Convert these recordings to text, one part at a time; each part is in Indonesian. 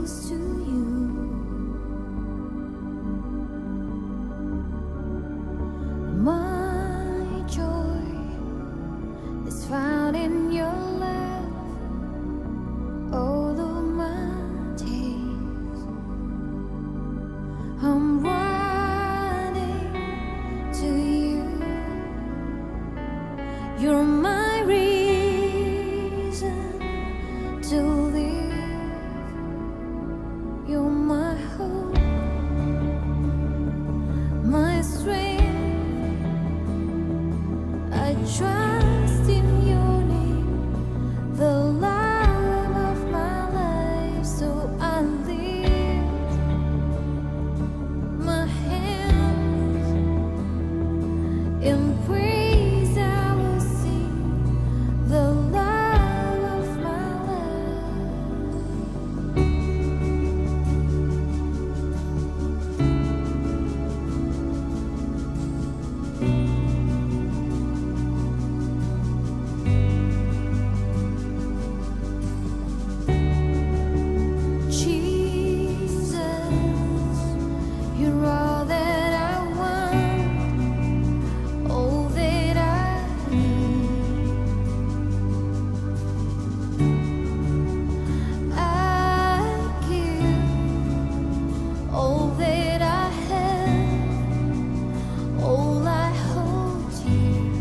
close to you. My joy is found in your love. All of my days, I'm running to you. You're my reason to live. You're my hope, my strength. I trust in your name, the love of my life. So I lift my hands in praise. I will sing the love of my life. Jesus, you're all that I want, all that I need. I give all that I have, all I hold dear.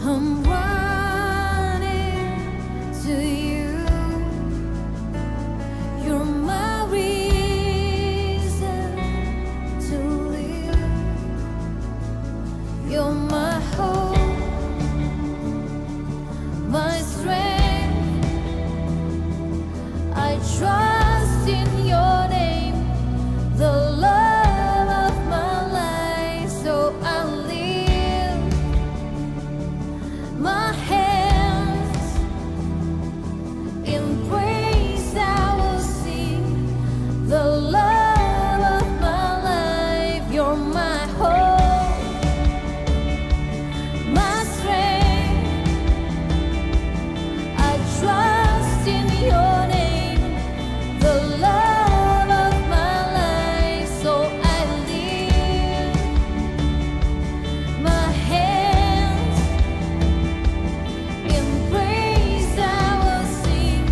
I'm running to you. You're my reason to live. You're my hope, my strength. I trust in your name, the love of my life. So I lift my hands in praise. I will sing the love of my life. You're my hope, my strength. I trust in your name, the love of my life. So I lift my hands in praise. I will sing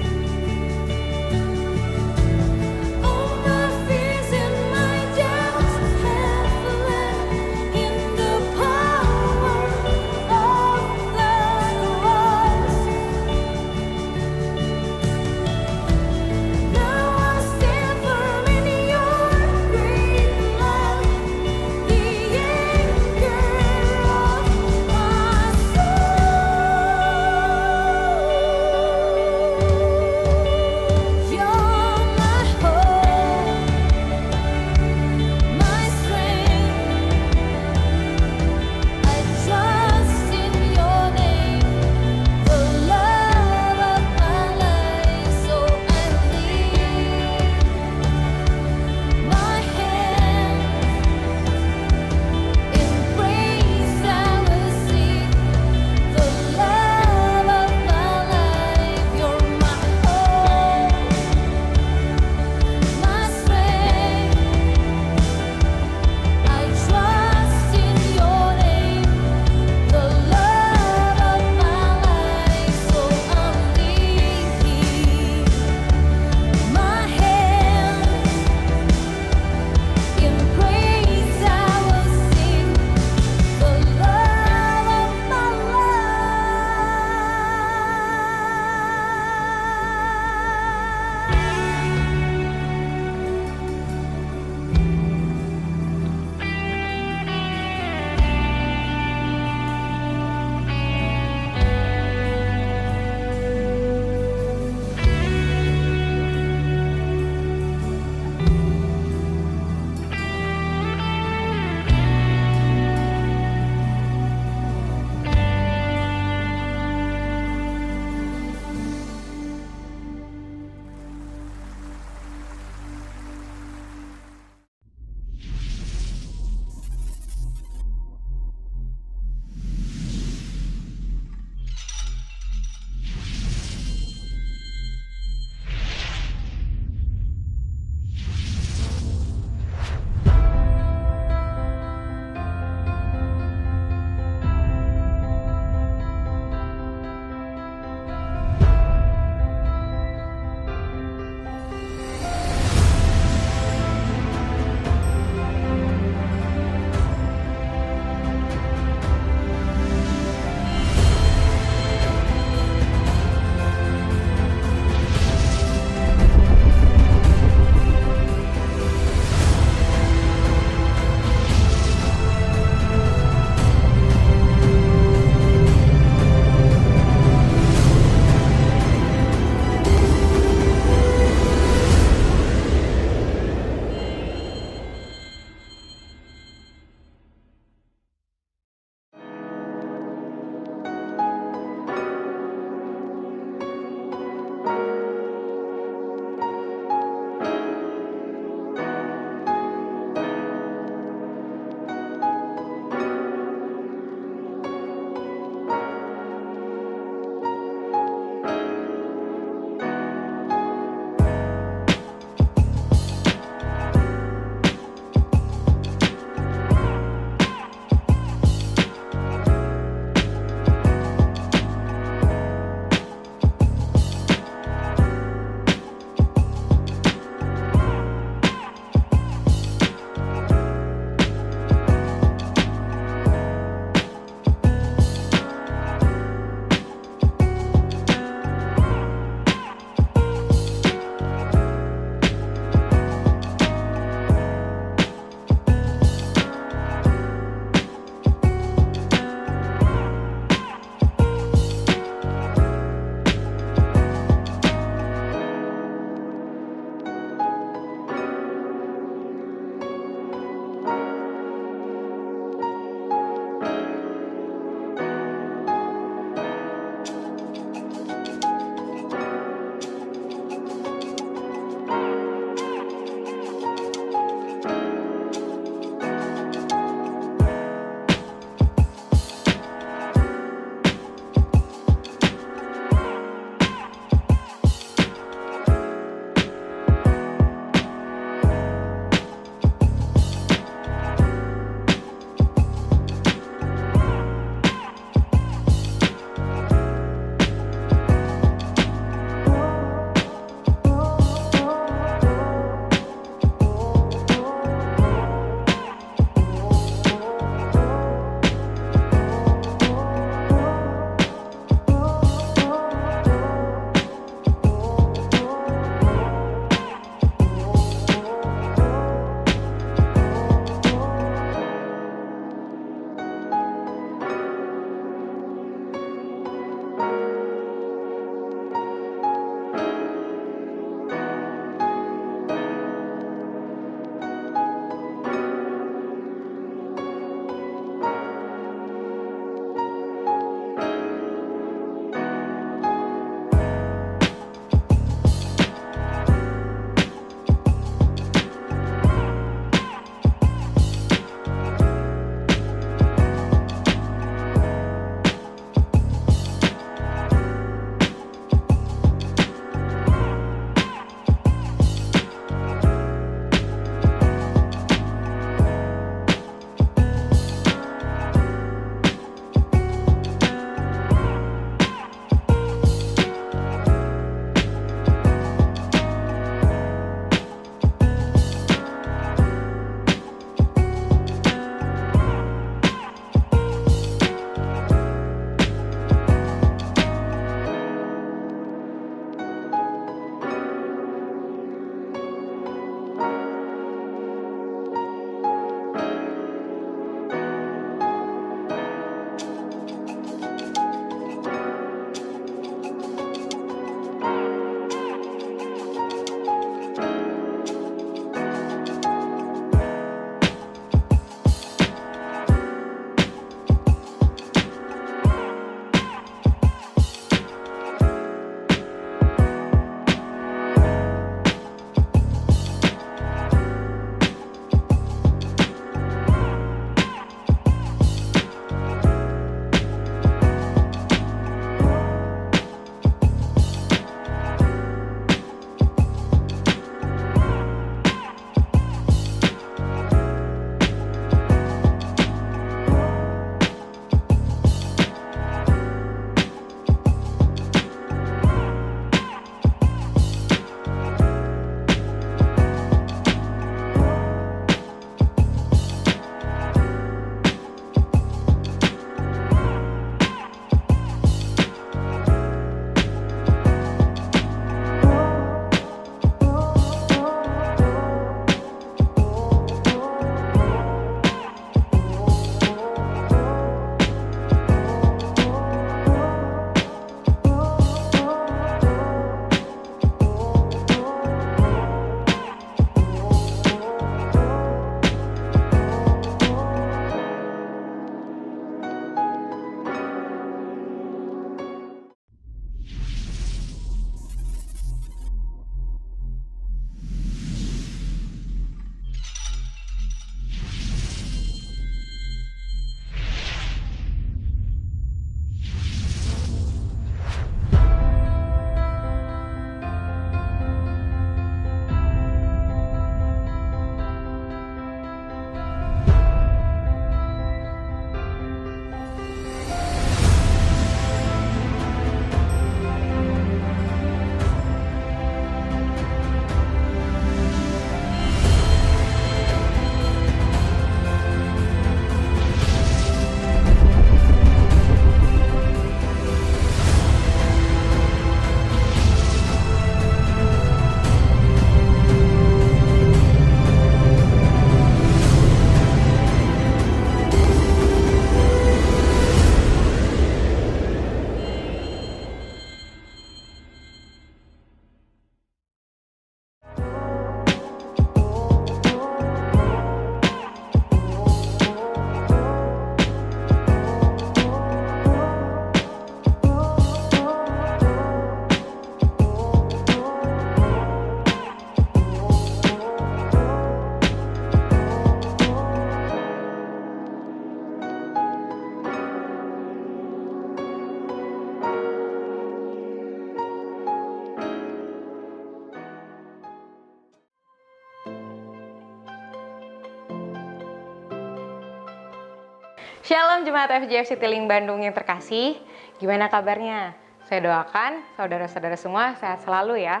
Shalom Jemaat FJF Citylink Bandung yang terkasih, gimana kabarnya? Saya doakan saudara-saudara semua sehat selalu ya.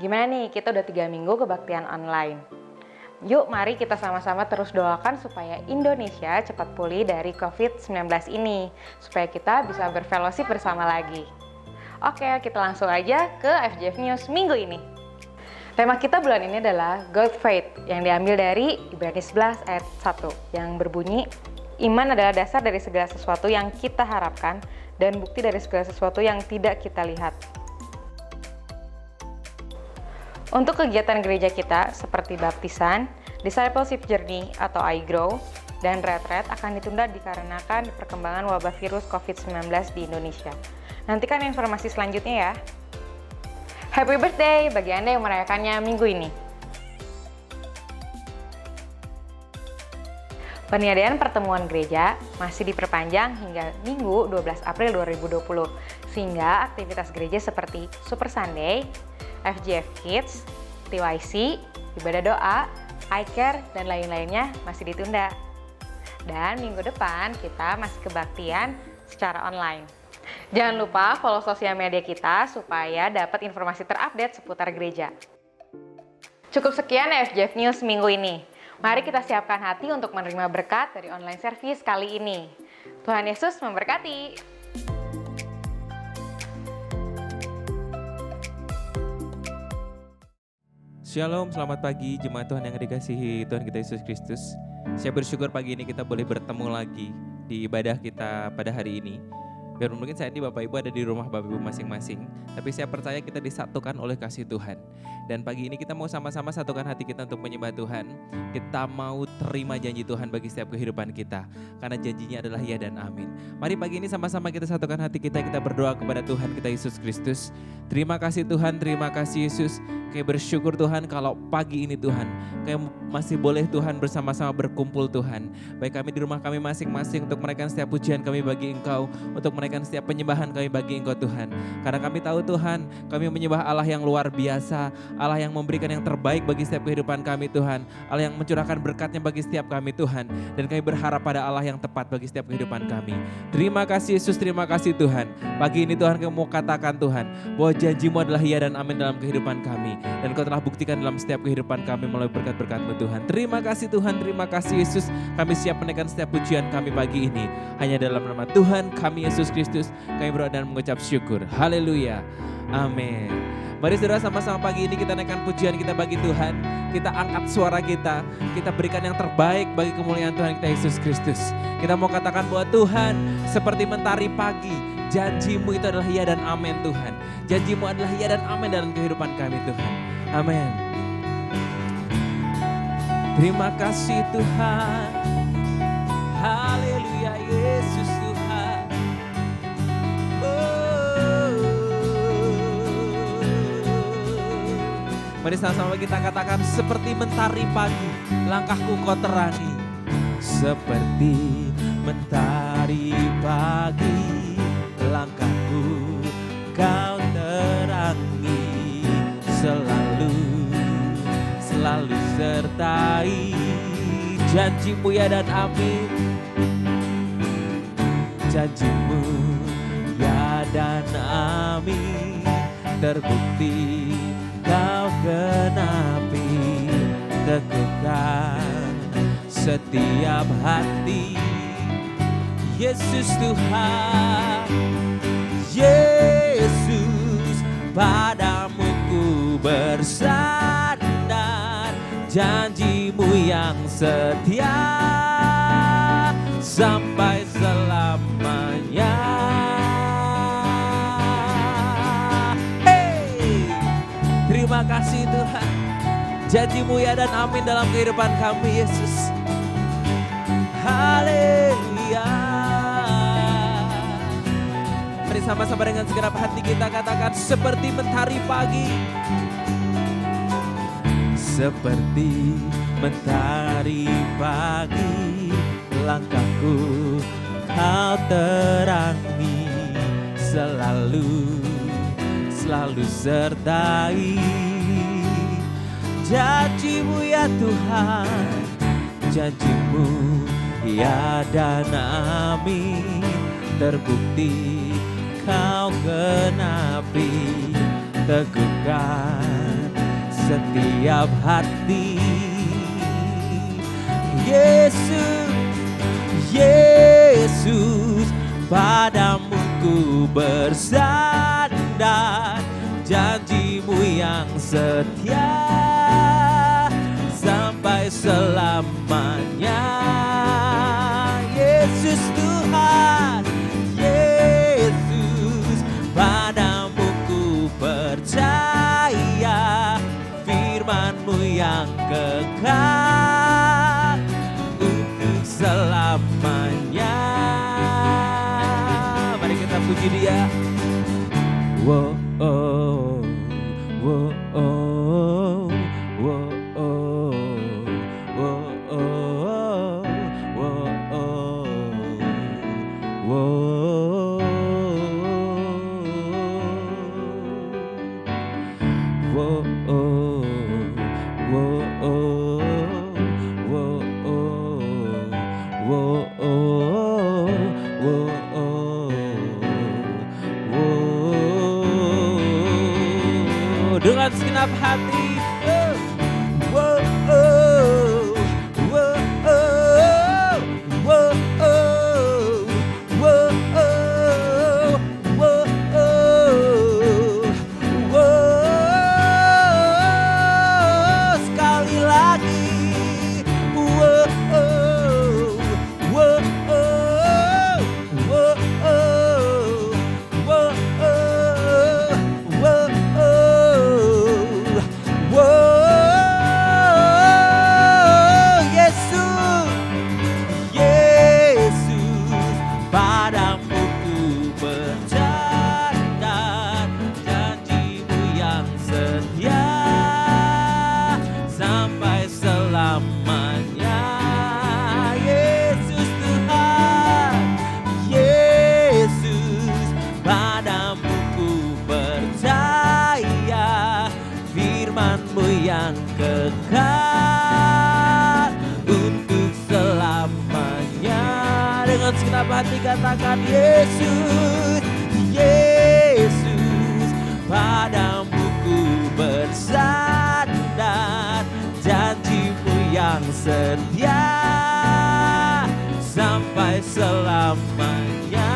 Gimana nih, kita udah 3 minggu kebaktian online. Yuk mari kita sama-sama terus doakan supaya Indonesia cepat pulih dari COVID-19 ini, supaya kita bisa berfellowship bersama lagi. Oke, kita langsung aja ke FJF News minggu ini. Tema kita bulan ini adalah God Faith yang diambil dari Ibrani 11 ayat 1 yang berbunyi, iman adalah dasar dari segala sesuatu yang kita harapkan dan bukti dari segala sesuatu yang tidak kita lihat. Untuk kegiatan gereja kita seperti baptisan, discipleship journey atau iGrow, dan retreat akan ditunda dikarenakan perkembangan wabah virus COVID-19 di Indonesia. Nantikan informasi selanjutnya ya. Happy birthday bagi Anda yang merayakannya minggu ini. Peniadaan pertemuan gereja masih diperpanjang hingga Minggu 12 April 2020, sehingga aktivitas gereja seperti Super Sunday, FJF Kids, TYC, ibadah doa, iCare, dan lain-lainnya masih ditunda. Dan minggu depan kita masih kebaktian secara online. Jangan lupa follow sosial media kita supaya dapat informasi terupdate seputar gereja. Cukup sekian FJF News minggu ini. Mari kita siapkan hati untuk menerima berkat dari online service kali ini. Tuhan Yesus memberkati. Shalom, selamat pagi jemaat Tuhan yang dikasihi Tuhan kita Yesus Kristus. Saya bersyukur pagi ini kita boleh bertemu lagi di ibadah kita pada hari ini. Biar mungkin saat ini Bapak Ibu ada di rumah Bapak Ibu masing-masing, tapi saya percaya kita disatukan oleh kasih Tuhan. Dan pagi ini kita mau sama-sama satukan hati kita untuk menyembah Tuhan. Kita mau terima janji Tuhan bagi setiap kehidupan kita, karena janjinya adalah ya dan amin. Mari pagi ini sama-sama kita satukan hati kita berdoa kepada Tuhan kita Yesus Kristus. Terima kasih Tuhan, terima kasih Yesus. Kayak bersyukur Tuhan kalau pagi ini Tuhan, kayak masih boleh Tuhan bersama-sama berkumpul Tuhan. Baik kami di rumah kami masing-masing untuk menaikkan setiap pujian kami bagi Engkau, untuk menaikkan setiap penyembahan kami bagi Engkau Tuhan. Karena kami tahu Tuhan, kami menyembah Allah yang luar biasa, Allah yang memberikan yang terbaik bagi setiap kehidupan kami Tuhan, Allah yang mencurahkan berkatnya bagi setiap kami Tuhan, dan kami berharap pada Allah yang tepat bagi setiap kehidupan kami. Terima kasih Yesus, terima kasih Tuhan. Pagi ini Tuhan kami mau katakan Tuhan, bahwa janji-Mu adalah ya dan amin dalam kehidupan kami, dan Kau telah buktikan dalam setiap kehidupan kami melalui berkat-berkat-Mu Tuhan. Terima kasih Tuhan, terima kasih Yesus. Kami siap menaikkan setiap pujian kami pagi ini hanya dalam nama Tuhan kami Yesus Kristus. Kami berdoa dan mengucap syukur. Haleluya. Amin. Mari saudara sama-sama pagi ini kita naikkan pujian kita bagi Tuhan. Kita angkat suara kita berikan yang terbaik bagi kemuliaan Tuhan kita Yesus Kristus. Kita mau katakan bahwa Tuhan seperti mentari pagi, janji-Mu itu adalah ya dan amin Tuhan. Janji-Mu adalah ya dan amin dalam kehidupan kami Tuhan. Amin. Terima kasih Tuhan. Haleluya Yesus Tuhan. Mari sama-sama kita katakan, seperti mentari pagi, langkahku Kau terani. Seperti mentari pagi, langkahku Kau terangi. Selalu sertai, janji-Mu ya dan amin. Janji-Mu ya dan amin, terbukti Kau genapi, teguhkan setiap hati. Yesus Tuhan, Yesus, padamu ku bersandar, janji-Mu yang setia sampai selamanya. Terima kasih Tuhan, janji-Mu ya dan amin dalam kehidupan kami Yesus. Haleluya. Mari sama-sama dengan segenap hati kita katakan, seperti mentari pagi. Seperti mentari pagi, langkahku Kau terangi. Selalu sertai, janji-Mu ya Tuhan, janji-Mu Ya dan amin, terbukti kau genapi, teguhkan setiap hati. Yesus, Yesus, padamu ku bersandar, janjimu yang setia sampai selamanya. Yesus Tuhan, Yesus, padamu ku percaya, firman-Mu yang kekal untuk selamanya. Mari kita puji Dia. Wow, oh, wow, oh, wow, oh, wow, oh, wow, oh, wow, wow, oh, wow, oh, wow, dengan segenap hati. Wow, oh, wow, oh, wow, oh, wow, oh, wow, oh, wow, sekali lagi. Wow, oh, wow, oh, wow, oh, wow, oh, wow, oh, Yesus, Yesus, padamu ku bercandar, janjimu yang setia sampai selamanya. Yesus Tuhan, Yesus, padamu ku percaya, firman-Mu yang kekal untuk selamanya. Dengan segenap hati katakan Yesus, Yesus, padamu ku bersandar, janjimu yang setia sampai selamanya.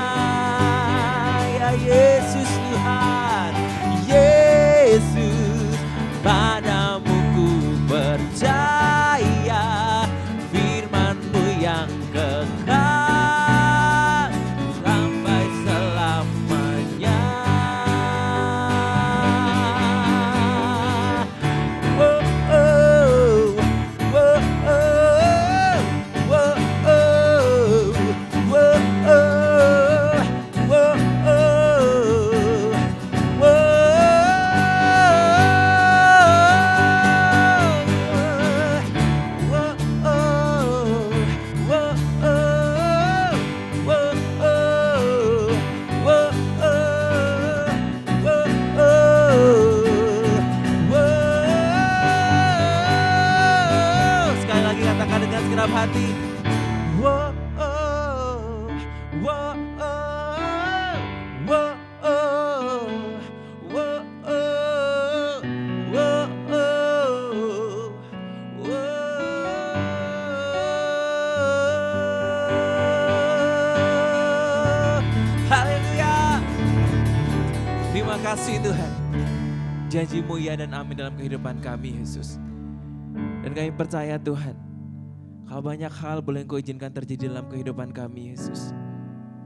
Ya Yesus Tuhan, Yesus, padamu ku percaya, firman-Mu yang kekal sampai selamanya. Oh, oh, oh, oh, oh, oh, oh, oh, oh, sekali lagi katakan dengan segenap hati. Wow, oh, wow, oh, wow, oh, wow, oh, wow, oh, wow. Haleluya. Terima kasih Tuhan. Janji-Mu ya dan amin dalam kehidupan kami Yesus. Dan kami percaya Tuhan, kalau banyak hal boleh Engkau izinkan terjadi dalam kehidupan kami Yesus.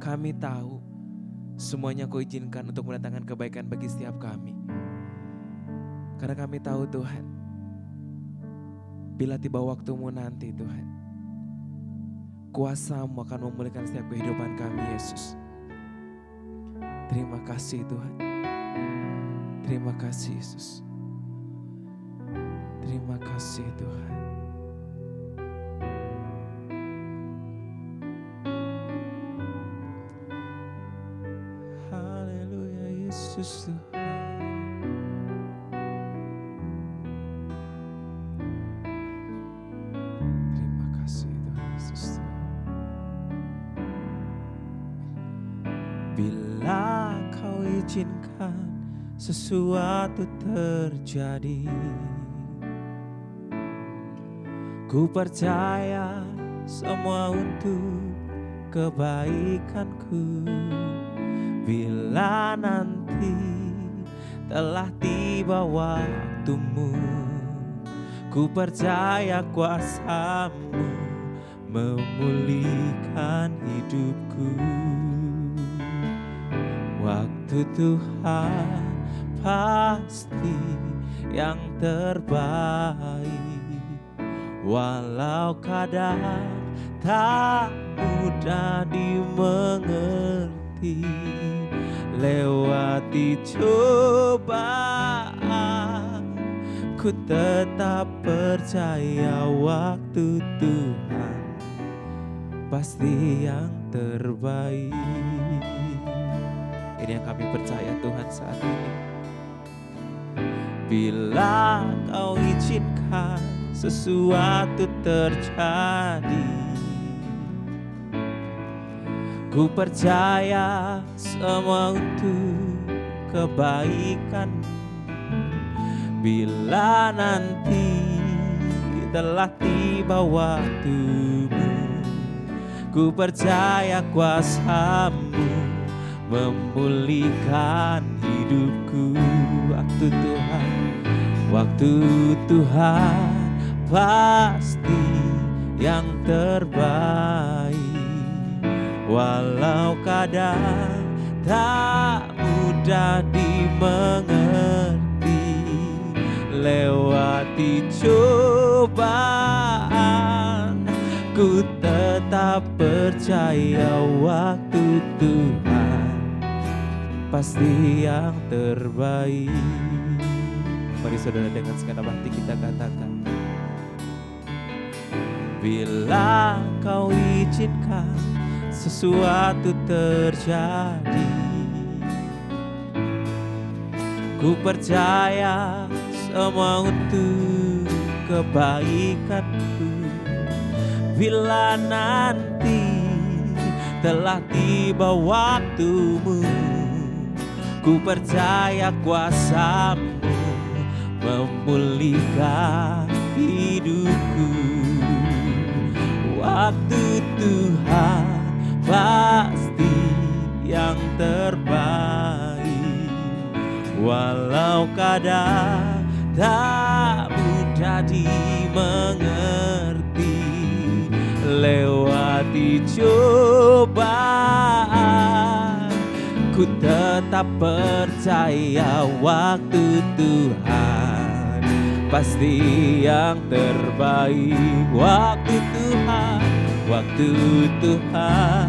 Kami tahu semuanya Kau izinkan untuk mendatangkan kebaikan bagi setiap kami. Karena kami tahu Tuhan, bila tiba waktu-Mu nanti Tuhan, kuasa-Mu akan memulihkan setiap kehidupan kami Yesus. Terima kasih Tuhan. Terima kasih Yesus. Terima kasih Tuhan. Haleluya Yesus Tuhan. Terima kasih Tuhan Yesus Tuhan. izinkan sesuatu terjadi. Ku percaya semua untuk kebaikanku. Bila nanti telah tiba waktumu, ku percaya kuasa-Mu memulihkan hidupku. Waktu Tuhan pasti yang terbaik, walau kadang tak mudah dimengerti. Lewati cobaan, ku tetap percaya waktu Tuhan pasti yang terbaik. Ini yang kami percaya Tuhan saat ini. Bila Kau izinkan sesuatu terjadi, ku percaya semua untuk kebaikan. Bila nanti telah tiba waktumu, ku percaya kuasa-Mu memulihkan hidupku. Waktu Tuhan pasti yang terbaik, walau kadang tak mudah dimengerti. Lewati cobaan, ku tetap percaya waktu Tuhan pasti yang terbaik. Mari saudara dengan segenap hati kita katakan, bila Kau izinkan sesuatu terjadi, ku percaya semua untuk kebaikanku. Bila nanti telah tiba waktumu, ku percaya kuasa-Mu memulihkan hidupku. Waktu Tuhan pasti yang terbaik, walau kadang tak mudah dimengerti. Lewati cobaan, ku tetap percaya waktu Tuhan pasti yang terbaik. Waktu Tuhan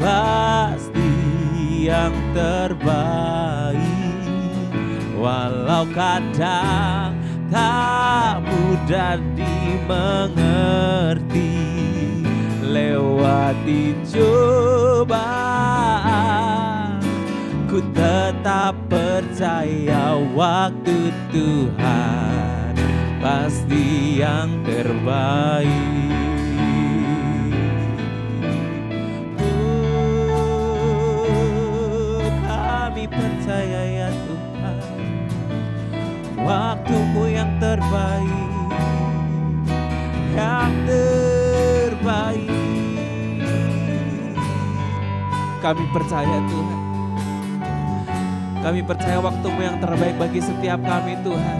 pasti yang terbaik, walau kadang tak mudah dimengerti. Lewati cobaan, ku tetap percaya waktu Tuhan pasti yang terbaik. Kami percaya ya Tuhan, waktu-Mu yang terbaik, yang terbaik. Kami percaya Tuhan, kami percaya waktu-Mu yang terbaik bagi setiap kami Tuhan.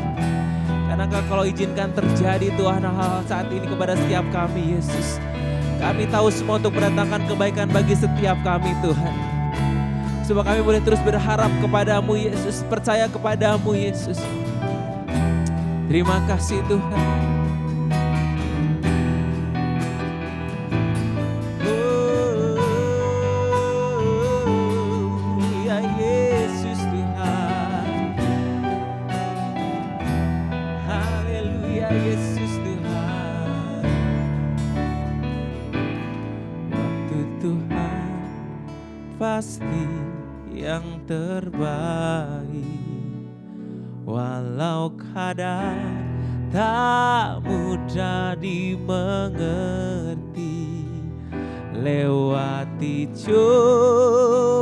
Karena Engkau kalau izinkan terjadi Tuhan hal-hal saat ini kepada setiap kami Yesus, kami tahu semua untuk mendatangkan kebaikan bagi setiap kami Tuhan. Supaya kami boleh terus berharap kepada-Mu Yesus, percaya kepada-Mu Yesus. Terima kasih Tuhan. Yesus Tuhan, waktu Tuhan pasti yang terbaik, walau kadang tak mudah dimengerti. Lewati cobaan,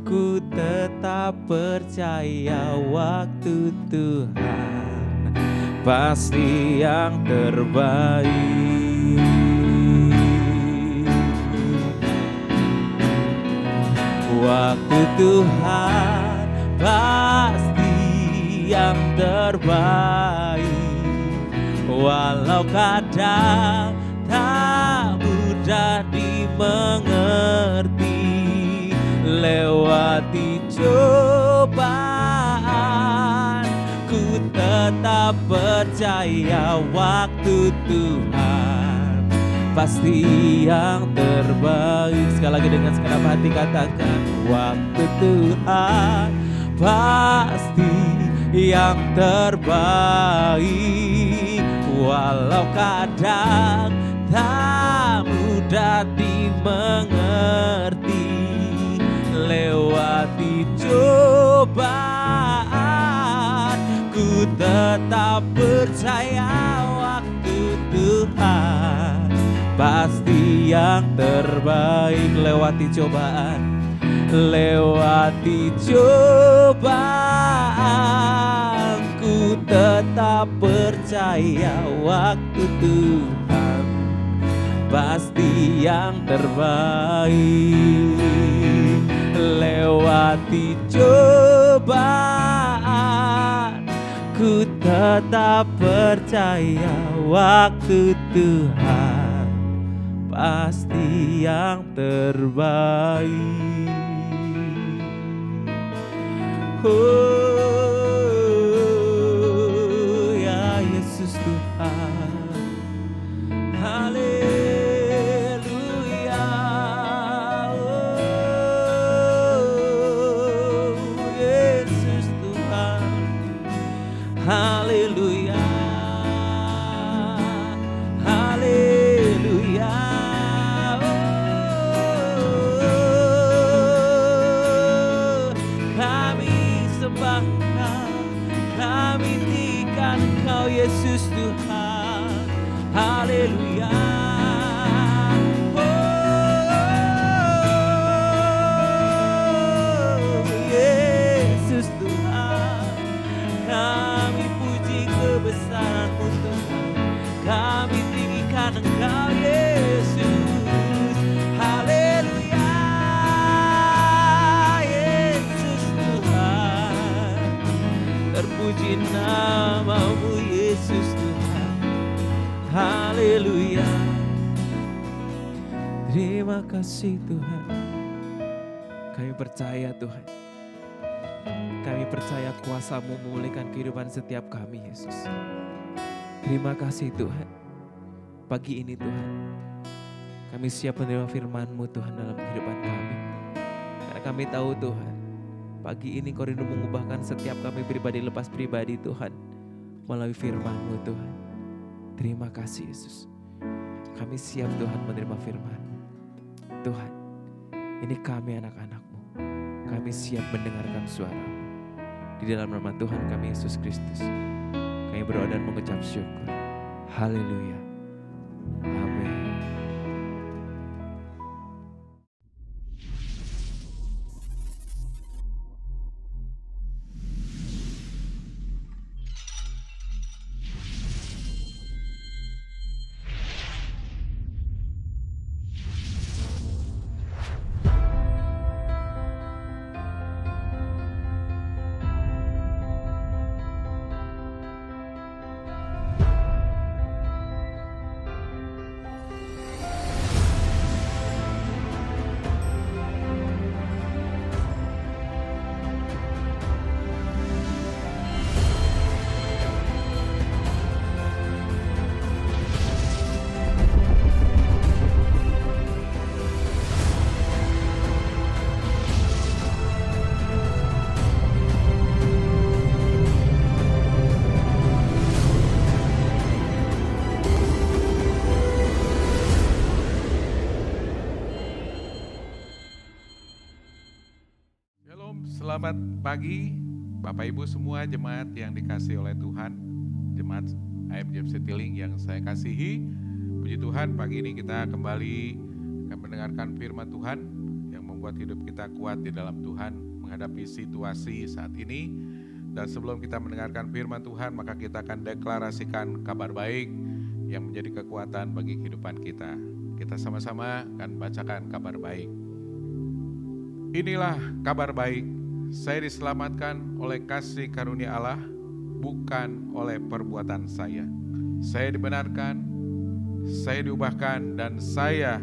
ku tetap percaya waktu Tuhan pasti yang terbaik. Waktu Tuhan pasti yang terbaik, walau kadang tak mudah dimengerti. Lewati cobaan, ku tetap percaya waktu Tuhan pasti yang terbaik. Sekali lagi dengan segenap hati katakan, waktu Tuhan pasti yang terbaik, walau kadang tak mudah dimengerti. Lewati cobaan, ku tetap percaya waktu Tuhan pasti yang terbaik. Lewati cobaan, lewati cobaan, ku tetap percaya waktu Tuhan pasti yang terbaik. Lewati cobaan, ku tetap percaya waktu Tuhan pasti yang terbaik. Oh ya Yesus Tuhan, haleluya. Oh Yesus Tuhan, haleluya. Kami tinggikan Engkau Yesus Tuhan, haleluya. Oh Yesus Tuhan, kami puji kebesaran-Mu Tuhan, kami tinggikan Engkau Yesus, haleluya. Yesus Tuhan, terpuji nama-Mu Yesus Tuhan, haleluya. Terima kasih Tuhan, kami percaya Tuhan, kami percaya kuasa-Mu memulihkan kehidupan setiap kami Yesus. Terima kasih Tuhan, pagi ini Tuhan, kami siap menerima firman-Mu Tuhan dalam kehidupan kami. Karena kami tahu Tuhan, pagi ini Kau rindu mengubahkan setiap kami pribadi lepas pribadi Tuhan, melalui firman-Mu Tuhan. Terima kasih Yesus, kami siap Tuhan menerima firman-Mu. Tuhan, ini kami anak-anak-Mu, kami siap mendengarkan suara-Mu. Di dalam nama Tuhan kami Yesus Kristus, kami berdoa dan mengucap syukur. Haleluya. Amin. Selamat pagi Bapak Ibu semua jemaat yang dikasihi oleh Tuhan, jemaat IMGF Citiling yang saya kasihi. Puji Tuhan, pagi ini kita kembali akan mendengarkan firman Tuhan yang membuat membuat hidup kita kuat di dalam Tuhan menghadapi situasi saat ini. Dan sebelum kita mendengarkan firman Tuhan, maka kita akan deklarasikan kabar baik yang menjadi kekuatan bagi kehidupan kita. Kita sama-sama akan bacakan kabar baik. Inilah kabar baik, saya diselamatkan oleh kasih karunia Allah, bukan oleh perbuatan saya. Saya dibenarkan, saya diubahkan, dan saya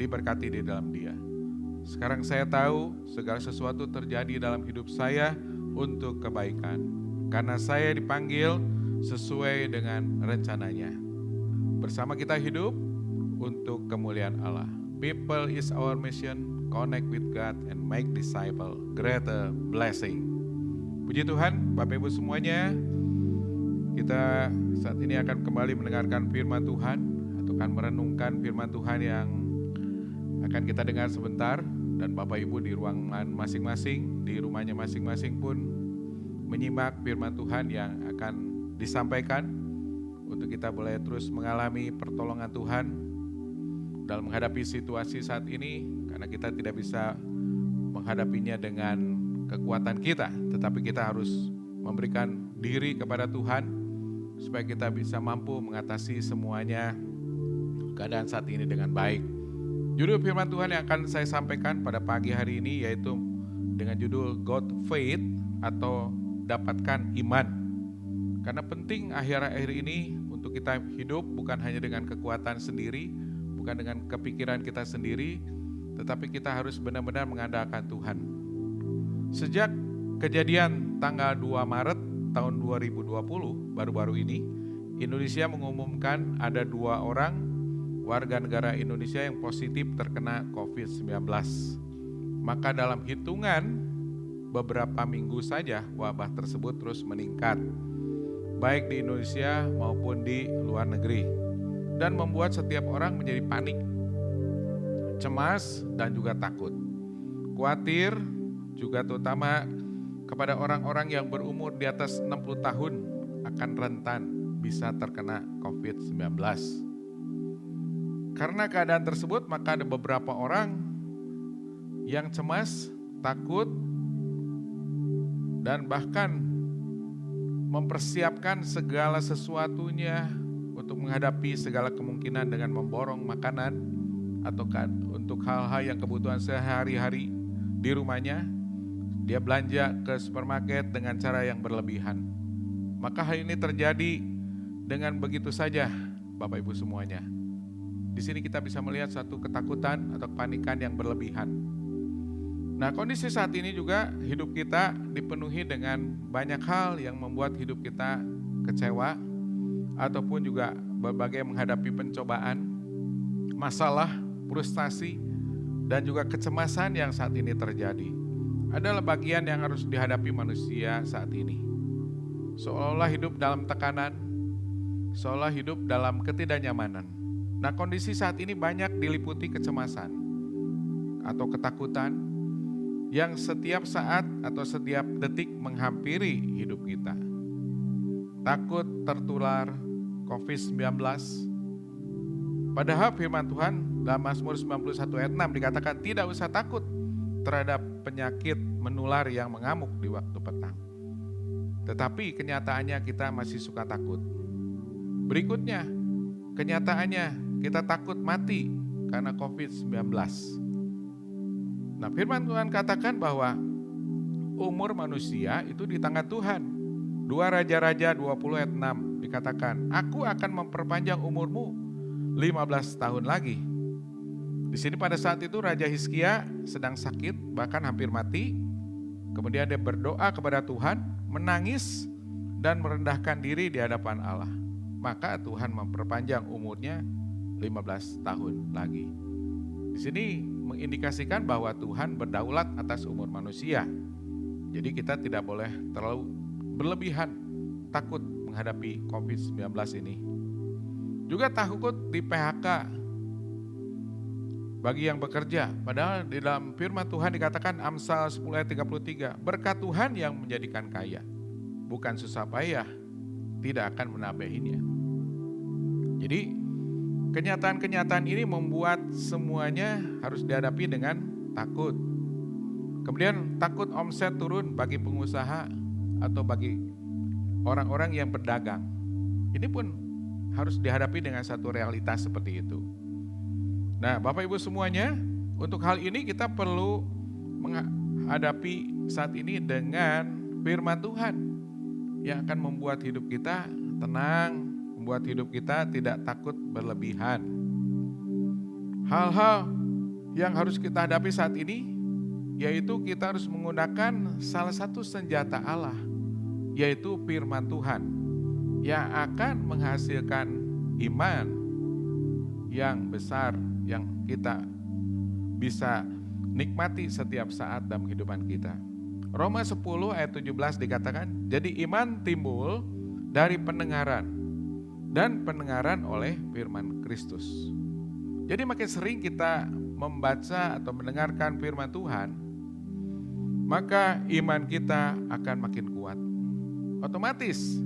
diberkati di dalam Dia. Sekarang saya tahu segala sesuatu terjadi dalam hidup saya untuk kebaikan, karena saya dipanggil sesuai dengan rencananya. Bersama kita hidup untuk kemuliaan Allah. People is our mission, connect with God and make disciple, greater blessing. Puji Tuhan, Bapak Ibu semuanya, kita saat ini akan kembali mendengarkan firman Tuhan, atau akan merenungkan firman Tuhan yang akan kita dengar sebentar. Dan Bapak Ibu di ruangan masing-masing, di rumahnya masing-masing pun menyimak firman Tuhan yang akan disampaikan, untuk kita boleh terus mengalami pertolongan Tuhan dalam menghadapi situasi saat ini, karena kita tidak bisa menghadapinya dengan kekuatan kita, tetapi kita harus memberikan diri kepada Tuhan supaya kita bisa mampu mengatasi semuanya keadaan saat ini dengan baik. Judul firman Tuhan yang akan saya sampaikan pada pagi hari ini yaitu dengan judul God Faith, atau dapatkan iman. Karena penting akhir-akhir ini untuk kita hidup bukan hanya dengan kekuatan sendiri, bukan dengan kepikiran kita sendiri, tetapi kita harus benar-benar mengandalkan Tuhan. Sejak kejadian tanggal 2 Maret tahun 2020, baru-baru ini, Indonesia mengumumkan ada 2 orang warga negara Indonesia yang positif terkena COVID-19. Maka dalam hitungan beberapa minggu saja wabah tersebut terus meningkat, baik di Indonesia maupun di luar negeri, dan membuat setiap orang menjadi panik, cemas, dan juga takut. Khawatir juga terutama kepada orang-orang yang berumur di atas 60 tahun akan rentan bisa terkena COVID-19. Karena keadaan tersebut, maka ada beberapa orang yang cemas, takut, dan bahkan mempersiapkan segala sesuatunya untuk menghadapi segala kemungkinan dengan memborong makanan atau untuk hal-hal yang kebutuhan sehari-hari di rumahnya. Dia belanja ke supermarket dengan cara yang berlebihan. Maka hal ini terjadi dengan begitu saja, Bapak Ibu semuanya. Di sini kita bisa melihat satu ketakutan atau kepanikan yang berlebihan. Nah, kondisi saat ini juga hidup kita dipenuhi dengan banyak hal yang membuat hidup kita kecewa, ataupun juga berbagai menghadapi pencobaan, masalah, frustasi, dan juga kecemasan yang saat ini terjadi. Adalah bagian yang harus dihadapi manusia saat ini. Seolah-olah hidup dalam tekanan, seolah hidup dalam ketidaknyamanan. Nah, kondisi saat ini banyak diliputi kecemasan atau ketakutan yang setiap saat atau setiap detik menghampiri hidup kita. Takut tertular COVID-19. Padahal firman Tuhan dalam Mazmur 91 ayat 6 dikatakan tidak usah takut terhadap penyakit menular yang mengamuk di waktu petang. Tetapi kenyataannya kita masih suka takut. Berikutnya, kenyataannya kita takut mati karena COVID-19. Nah, firman Tuhan katakan bahwa umur manusia itu di tangan Tuhan. 2 Raja-Raja 20 ayat 6 dikatakan, aku akan memperpanjang umurmu 15 tahun lagi. Di sini pada saat itu Raja Hizkia sedang sakit, bahkan hampir mati. Kemudian dia berdoa kepada Tuhan, menangis dan merendahkan diri di hadapan Allah. Maka Tuhan memperpanjang umurnya 15 tahun lagi. Di sini mengindikasikan bahwa Tuhan berdaulat atas umur manusia. Jadi kita tidak boleh terlalu berlebihan takut menghadapi COVID-19 ini. Juga takut di PHK bagi yang bekerja. Padahal di dalam firman Tuhan dikatakan Amsal 10 ayat 33, berkat Tuhan yang menjadikan kaya, bukan susah payah, tidak akan menambahinya. Jadi kenyataan-kenyataan ini membuat semuanya harus dihadapi dengan takut. Kemudian takut omset turun bagi pengusaha atau bagi orang-orang yang berdagang. Ini pun harus dihadapi dengan satu realitas seperti itu. Nah, Bapak Ibu semuanya, untuk hal ini kita perlu menghadapi saat ini dengan firman Tuhan yang akan membuat hidup kita tenang, membuat hidup kita tidak takut berlebihan. Hal-hal yang harus kita hadapi saat ini, yaitu kita harus menggunakan salah satu senjata Allah, yaitu firman Tuhan, yang akan menghasilkan iman yang besar, yang kita bisa nikmati setiap saat dalam kehidupan kita. Roma 10 ayat 17 dikatakan, jadi iman timbul dari pendengaran, dan pendengaran oleh firman Kristus. Jadi makin sering kita membaca atau mendengarkan firman Tuhan, maka iman kita akan makin kuat. Otomatis,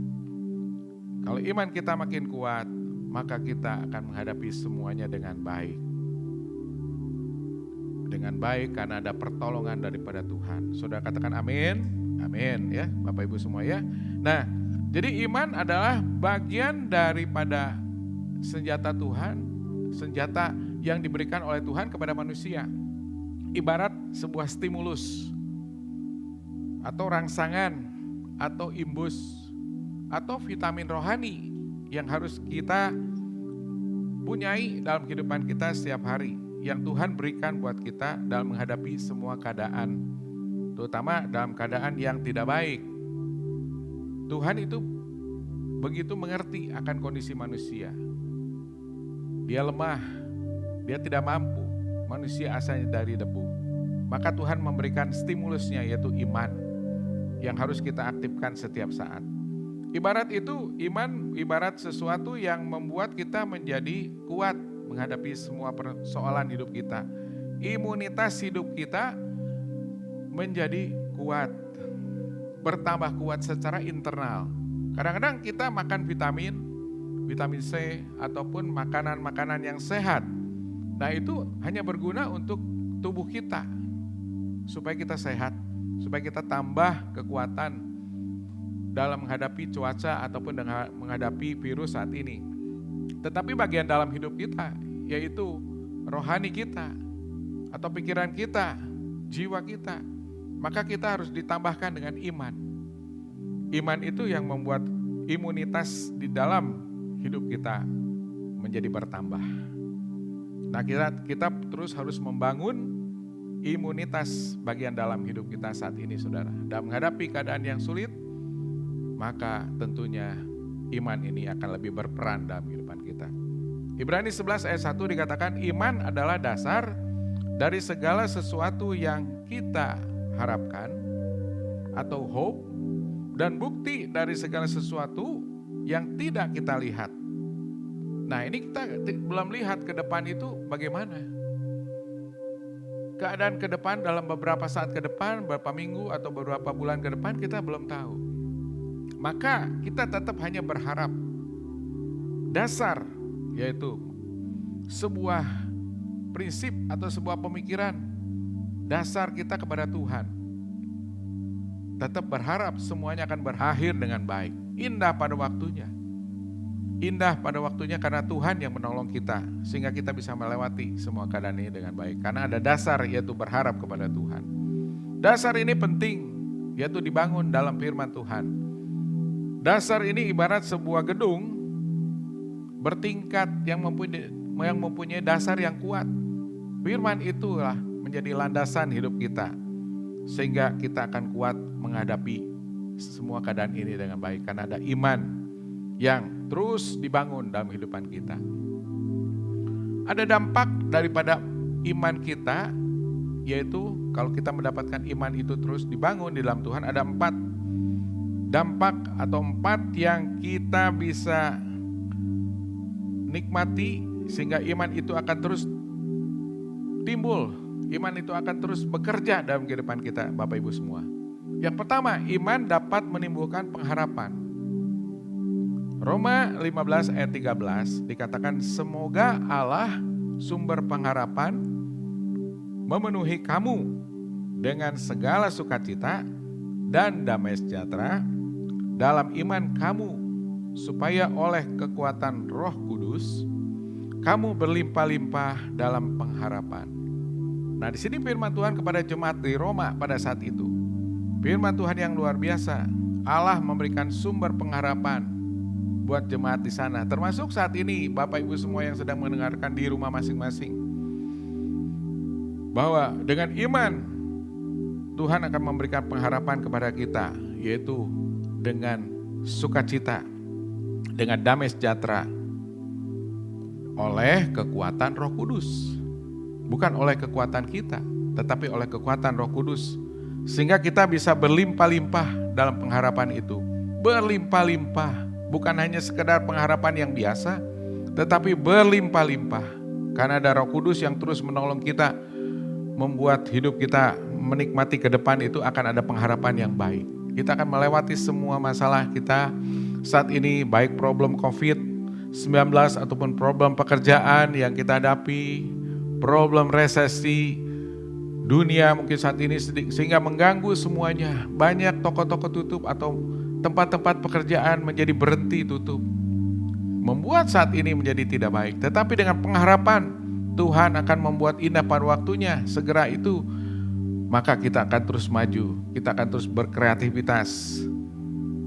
kalau iman kita makin kuat, maka kita akan menghadapi semuanya dengan baik. Dengan baik karena ada pertolongan daripada Tuhan. Saudara katakan amin, amin ya Bapak Ibu semua ya. Nah, jadi iman adalah bagian daripada senjata Tuhan, senjata yang diberikan oleh Tuhan kepada manusia. Ibarat sebuah stimulus, atau rangsangan, atau imbus, atau vitamin rohani yang harus kita punyai dalam kehidupan kita setiap hari, yang Tuhan berikan buat kita dalam menghadapi semua keadaan, terutama dalam keadaan yang tidak baik. Tuhan itu begitu mengerti akan kondisi manusia. Dia lemah, dia tidak mampu, manusia asalnya dari debu. Maka Tuhan memberikan stimulusnya, yaitu iman, yang harus kita aktifkan setiap saat. Ibarat itu, iman ibarat sesuatu yang membuat kita menjadi kuat menghadapi semua persoalan hidup kita. Imunitas hidup kita menjadi kuat, bertambah kuat secara internal. Kadang-kadang kita makan vitamin C ataupun makanan-makanan yang sehat. Nah, itu hanya berguna untuk tubuh kita supaya kita sehat, supaya kita tambah kekuatan dalam menghadapi cuaca ataupun dengan menghadapi virus saat ini. Tetapi bagian dalam hidup kita, yaitu rohani kita atau pikiran kita, jiwa kita, maka kita harus ditambahkan dengan iman. Iman itu yang membuat imunitas di dalam hidup kita menjadi bertambah. Nah, kita terus harus membangun imunitas bagian dalam hidup kita saat ini, saudara. Dalam menghadapi keadaan yang sulit, maka tentunya iman ini akan lebih berperan dalam kehidupan kita. Ibrani 11 ayat 1 dikatakan, iman adalah dasar dari segala sesuatu yang kita harapkan atau hope, dan bukti dari segala sesuatu yang tidak kita lihat. Nah, ini kita belum lihat ke depan itu bagaimana. Keadaan ke depan dalam beberapa saat ke depan, beberapa minggu atau beberapa bulan ke depan kita belum tahu. Maka kita tetap hanya berharap. Dasar, yaitu sebuah prinsip atau sebuah pemikiran dasar kita kepada Tuhan. Tetap berharap semuanya akan berakhir dengan baik. Indah pada waktunya. Indah pada waktunya karena Tuhan yang menolong kita, sehingga kita bisa melewati semua keadaan ini dengan baik. Karena ada dasar, yaitu berharap kepada Tuhan. Dasar ini penting, yaitu dibangun dalam firman Tuhan. Dasar ini ibarat sebuah gedung bertingkat yang mempunyai dasar yang kuat. Firman itulah menjadi landasan hidup kita, sehingga kita akan kuat menghadapi semua keadaan ini dengan baik. Karena ada iman yang terus dibangun dalam kehidupan kita. Ada dampak daripada iman kita, yaitu kalau kita mendapatkan iman itu terus dibangun di dalam Tuhan, ada 4 dampak atau 4 yang kita bisa nikmati, sehingga iman itu akan terus timbul, iman itu akan terus bekerja dalam kehidupan kita, Bapak Ibu semua. Yang pertama, iman dapat menimbulkan pengharapan. Roma 15 ayat 13 dikatakan, semoga Allah sumber pengharapan memenuhi kamu dengan segala sukacita dan damai sejahtera dalam iman kamu, supaya oleh kekuatan Roh Kudus kamu berlimpah-limpah dalam pengharapan. Nah, di sini firman Tuhan kepada jemaat di Roma pada saat itu. Firman Tuhan yang luar biasa. Allah memberikan sumber pengharapan buat jemaat di sana. Termasuk saat ini Bapak Ibu semua yang sedang mendengarkan di rumah masing-masing. Bahwa dengan iman Tuhan akan memberikan pengharapan kepada kita, yaitu dengan sukacita, dengan damai sejahtera oleh kekuatan Roh Kudus. Bukan oleh kekuatan kita, tetapi oleh kekuatan Roh Kudus. Sehingga kita bisa berlimpah-limpah dalam pengharapan itu. Berlimpah-limpah, bukan hanya sekedar pengharapan yang biasa, tetapi berlimpah-limpah. Karena ada Roh Kudus yang terus menolong kita, membuat hidup kita menikmati ke depan itu akan ada pengharapan yang baik. Kita akan melewati semua masalah kita saat ini, baik problem COVID-19 ataupun problem pekerjaan yang kita hadapi, problem resesi dunia mungkin saat ini sehingga mengganggu semuanya. Banyak toko-toko tutup atau tempat-tempat pekerjaan menjadi berhenti tutup. Membuat saat ini menjadi tidak baik. Tetapi dengan pengharapan Tuhan akan membuat indah pada waktunya segera itu. Maka kita akan terus maju, kita akan terus berkreativitas.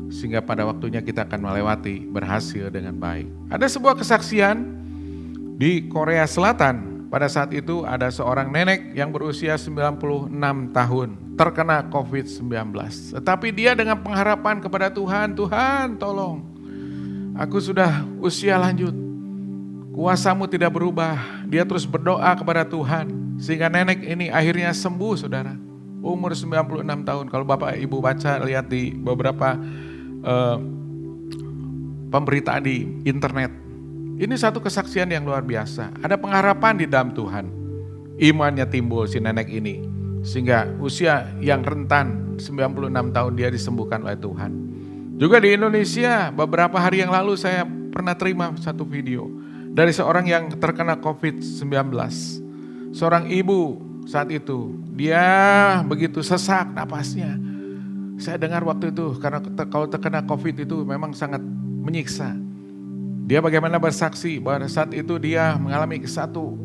Sehingga pada waktunya kita akan melewati berhasil dengan baik. Ada sebuah kesaksian di Korea Selatan. Pada saat itu ada seorang nenek yang berusia 96 tahun terkena COVID-19. Tetapi dia dengan pengharapan kepada Tuhan, Tuhan tolong, aku sudah usia lanjut, kuasa-Mu tidak berubah. Dia terus berdoa kepada Tuhan sehingga nenek ini akhirnya sembuh, saudara. Umur 96 tahun. Kalau Bapak Ibu baca, lihat di beberapa pemberitaan di internet. Ini satu kesaksian yang luar biasa. Ada pengharapan di dalam Tuhan. Imannya timbul si nenek ini. Sehingga usia yang rentan 96 tahun dia disembuhkan oleh Tuhan. Juga di Indonesia beberapa hari yang lalu saya pernah terima satu video. Dari seorang yang terkena COVID-19. Seorang ibu saat itu. Dia begitu sesak napasnya. Saya dengar waktu itu karena kalau terkena COVID itu memang sangat menyiksa. Dia bagaimana bersaksi bahwa saat itu dia mengalami satu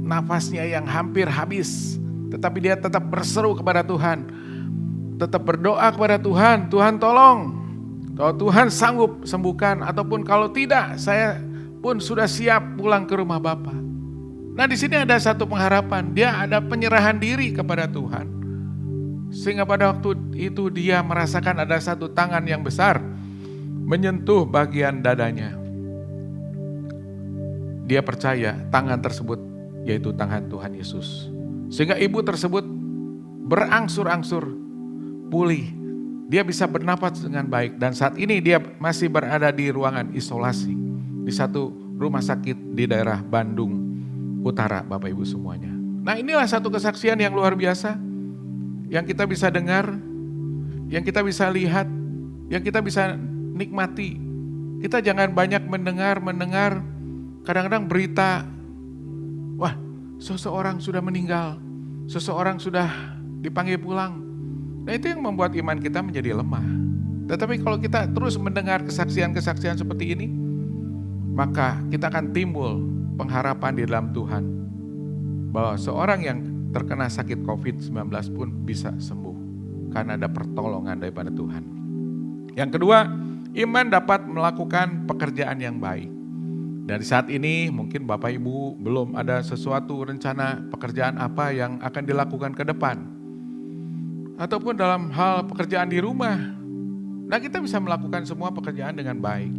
nafasnya yang hampir habis. Tetapi dia tetap berseru kepada Tuhan. Tetap berdoa kepada Tuhan, Tuhan tolong. Kalau Tuhan sanggup sembuhkan ataupun kalau tidak saya pun sudah siap pulang ke rumah Bapa. Nah di sini ada satu pengharapan. Dia ada penyerahan diri kepada Tuhan. Sehingga pada waktu itu dia merasakan ada satu tangan yang besar menyentuh bagian dadanya. Dia percaya tangan tersebut yaitu tangan Tuhan Yesus. Sehingga ibu tersebut berangsur-angsur pulih. Dia bisa bernapas dengan baik. Dan saat ini dia masih berada di ruangan isolasi. Di satu rumah sakit di daerah Bandung Utara, Bapak Ibu semuanya. Nah inilah satu kesaksian yang luar biasa. Yang kita bisa dengar, yang kita bisa lihat, yang kita bisa nikmati. Kita jangan banyak mendengar. Kadang-kadang berita, wah seseorang sudah meninggal, seseorang sudah dipanggil pulang. Nah itu yang membuat iman kita menjadi lemah. Tetapi kalau kita terus mendengar kesaksian-kesaksian seperti ini, maka kita akan timbul pengharapan di dalam Tuhan. Bahwa seorang yang terkena sakit COVID-19 pun bisa sembuh. Karena ada pertolongan daripada Tuhan. Yang kedua, iman dapat melakukan pekerjaan yang baik. Dari saat ini mungkin Bapak Ibu belum ada sesuatu rencana pekerjaan apa yang akan dilakukan ke depan. Ataupun dalam hal pekerjaan di rumah. Nah kita bisa melakukan semua pekerjaan dengan baik.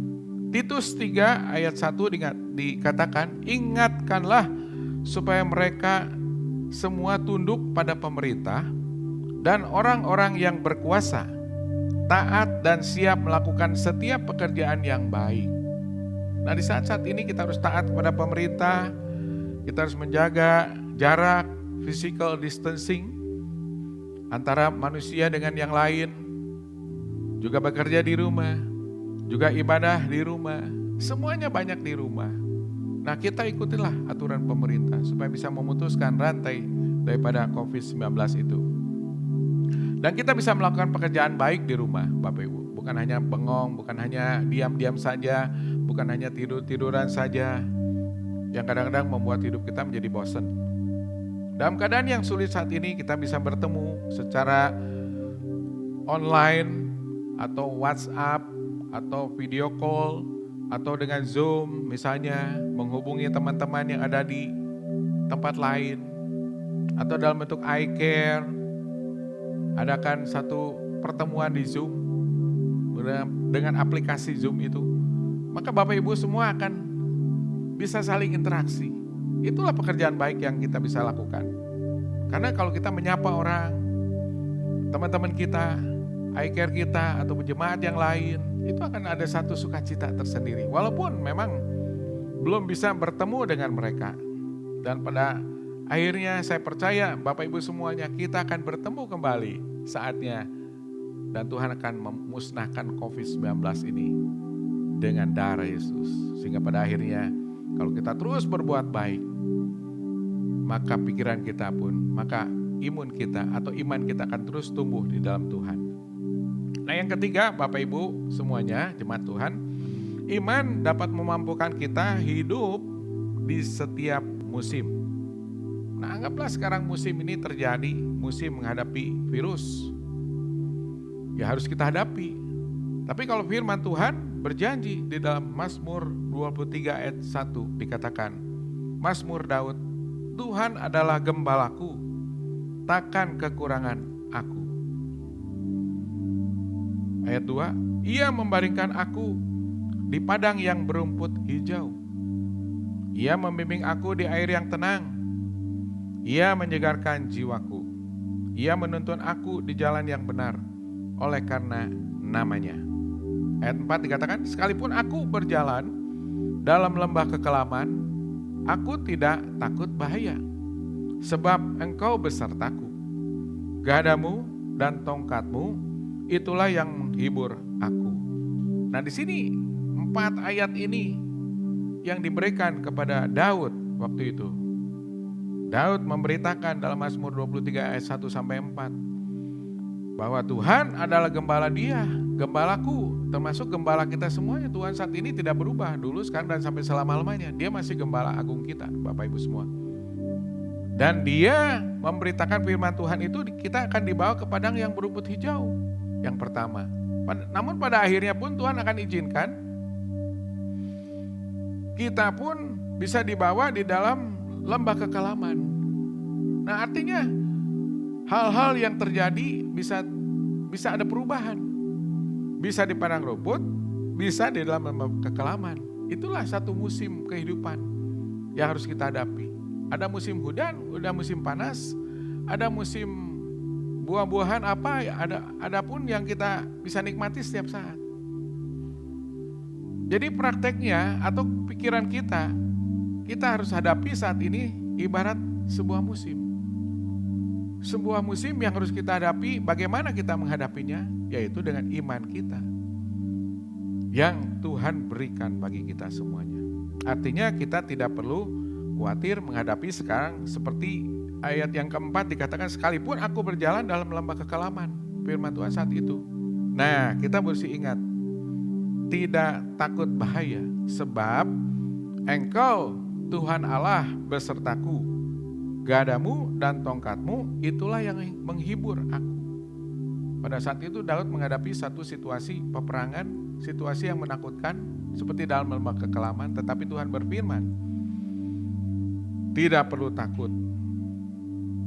Titus 3 ayat 1 dikatakan, ingatkanlah supaya mereka semua tunduk pada pemerintah dan orang-orang yang berkuasa, taat dan siap melakukan setiap pekerjaan yang baik. Nah di saat-saat ini kita harus taat kepada pemerintah, kita harus menjaga jarak, physical distancing antara manusia dengan yang lain, juga bekerja di rumah, juga ibadah di rumah, semuanya banyak di rumah. Nah kita ikutilah aturan pemerintah supaya bisa memutuskan rantai daripada COVID-19 itu. Dan kita bisa melakukan pekerjaan baik di rumah, Bapak Ibu. Bukan hanya bengong, bukan hanya diam-diam saja, bukan hanya tidur-tiduran saja, yang kadang-kadang membuat hidup kita menjadi bosan. Dalam keadaan yang sulit saat ini, kita bisa bertemu secara online, atau WhatsApp, atau video call, atau dengan Zoom misalnya, menghubungi teman-teman yang ada di tempat lain, atau dalam bentuk iCare, adakan satu pertemuan di Zoom dengan aplikasi Zoom itu, maka Bapak Ibu semua akan bisa saling interaksi. Itulah pekerjaan baik yang kita bisa lakukan. Karena kalau kita menyapa orang, teman-teman kita, iCare kita, atau jemaat yang lain, itu akan ada satu sukacita tersendiri. Walaupun memang belum bisa bertemu dengan mereka. Dan pada akhirnya saya percaya Bapak Ibu semuanya, kita akan bertemu kembali saatnya. Dan Tuhan akan memusnahkan COVID-19 ini dengan darah Yesus. Sehingga pada akhirnya kalau kita terus berbuat baik, maka pikiran kita pun, maka imun kita atau iman kita akan terus tumbuh di dalam Tuhan. Nah yang ketiga Bapak Ibu semuanya, jemaat Tuhan, iman dapat memampukan kita hidup di setiap musim. Nah anggaplah sekarang musim ini terjadi, musim menghadapi virus. Ya harus kita hadapi. Tapi kalau firman Tuhan berjanji di dalam Mazmur 23 ayat 1 dikatakan, Mazmur Daud, Tuhan adalah gembalaku, takkan kekurangan aku. Ayat 2, Ia membaringkan aku di padang yang berumput hijau. Ia membimbing aku di air yang tenang. Ia menyegarkan jiwaku. Ia menuntun aku di jalan yang benar oleh karena namanya. Ayat 4 dikatakan, sekalipun aku berjalan dalam lembah kekelaman, aku tidak takut bahaya, sebab Engkau besertaku. Gadamu dan tongkatmu, itulah yang menghibur aku. Nah di sini 4 ayat ini yang diberikan kepada Daud waktu itu. Daud memberitakan dalam Mazmur 23 ayat 1 sampai 4 bahwa Tuhan adalah gembala dia, gembalaku, termasuk gembala kita semuanya. Tuhan saat ini tidak berubah, dulu, sekarang, dan sampai selama-lamanya. Dia masih gembala agung kita, Bapak Ibu semua. Dan dia memberitakan firman Tuhan itu, kita akan dibawa ke padang yang berumput hijau. Yang pertama. Namun pada akhirnya pun Tuhan akan izinkan kita pun bisa dibawa di dalam lembah kekelaman. Nah artinya hal-hal yang terjadi bisa ada perubahan. Bisa di padang rumput, bisa di dalam lembah kekelaman. Itulah satu musim kehidupan yang harus kita hadapi. Ada musim hujan, ada musim panas, ada musim buah-buahan apa, ada pun yang kita bisa nikmati setiap saat. Jadi prakteknya atau pikiran kita harus hadapi saat ini ibarat sebuah musim. Sebuah musim yang harus kita hadapi, bagaimana kita menghadapinya? Yaitu dengan iman kita yang Tuhan berikan bagi kita semuanya. Artinya kita tidak perlu khawatir menghadapi sekarang seperti ayat yang keempat dikatakan, sekalipun aku berjalan dalam lembah kekelaman. Firman Tuhan saat itu. Nah kita mesti ingat, tidak takut bahaya, sebab Engkau Tuhan Allah besertaku, gadamu dan tongkatmu itulah yang menghibur aku. Pada saat itu Daud menghadapi satu situasi peperangan, situasi yang menakutkan seperti dalam lembah kekelaman, tetapi Tuhan berfirman, tidak perlu takut,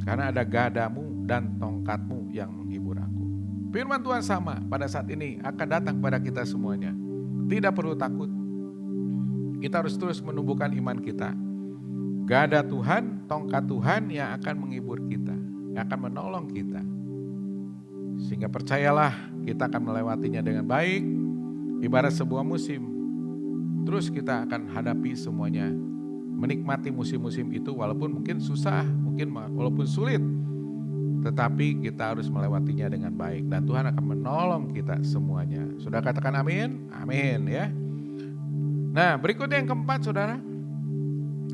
karena ada gadamu dan tongkatmu yang menghibur aku. Firman Tuhan sama pada saat ini akan datang kepada kita semuanya. Tidak perlu takut. Kita harus terus menumbuhkan iman kita. Gada Tuhan, tongkat Tuhan yang akan menghibur kita, yang akan menolong kita. Sehingga percayalah kita akan melewatinya dengan baik, ibarat sebuah musim. Terus kita akan hadapi semuanya, menikmati musim-musim itu walaupun mungkin susah, mungkin walaupun sulit. Tetapi kita harus melewatinya dengan baik dan Tuhan akan menolong kita semuanya. Sudah katakan amin? Amin ya. Nah berikutnya yang keempat saudara.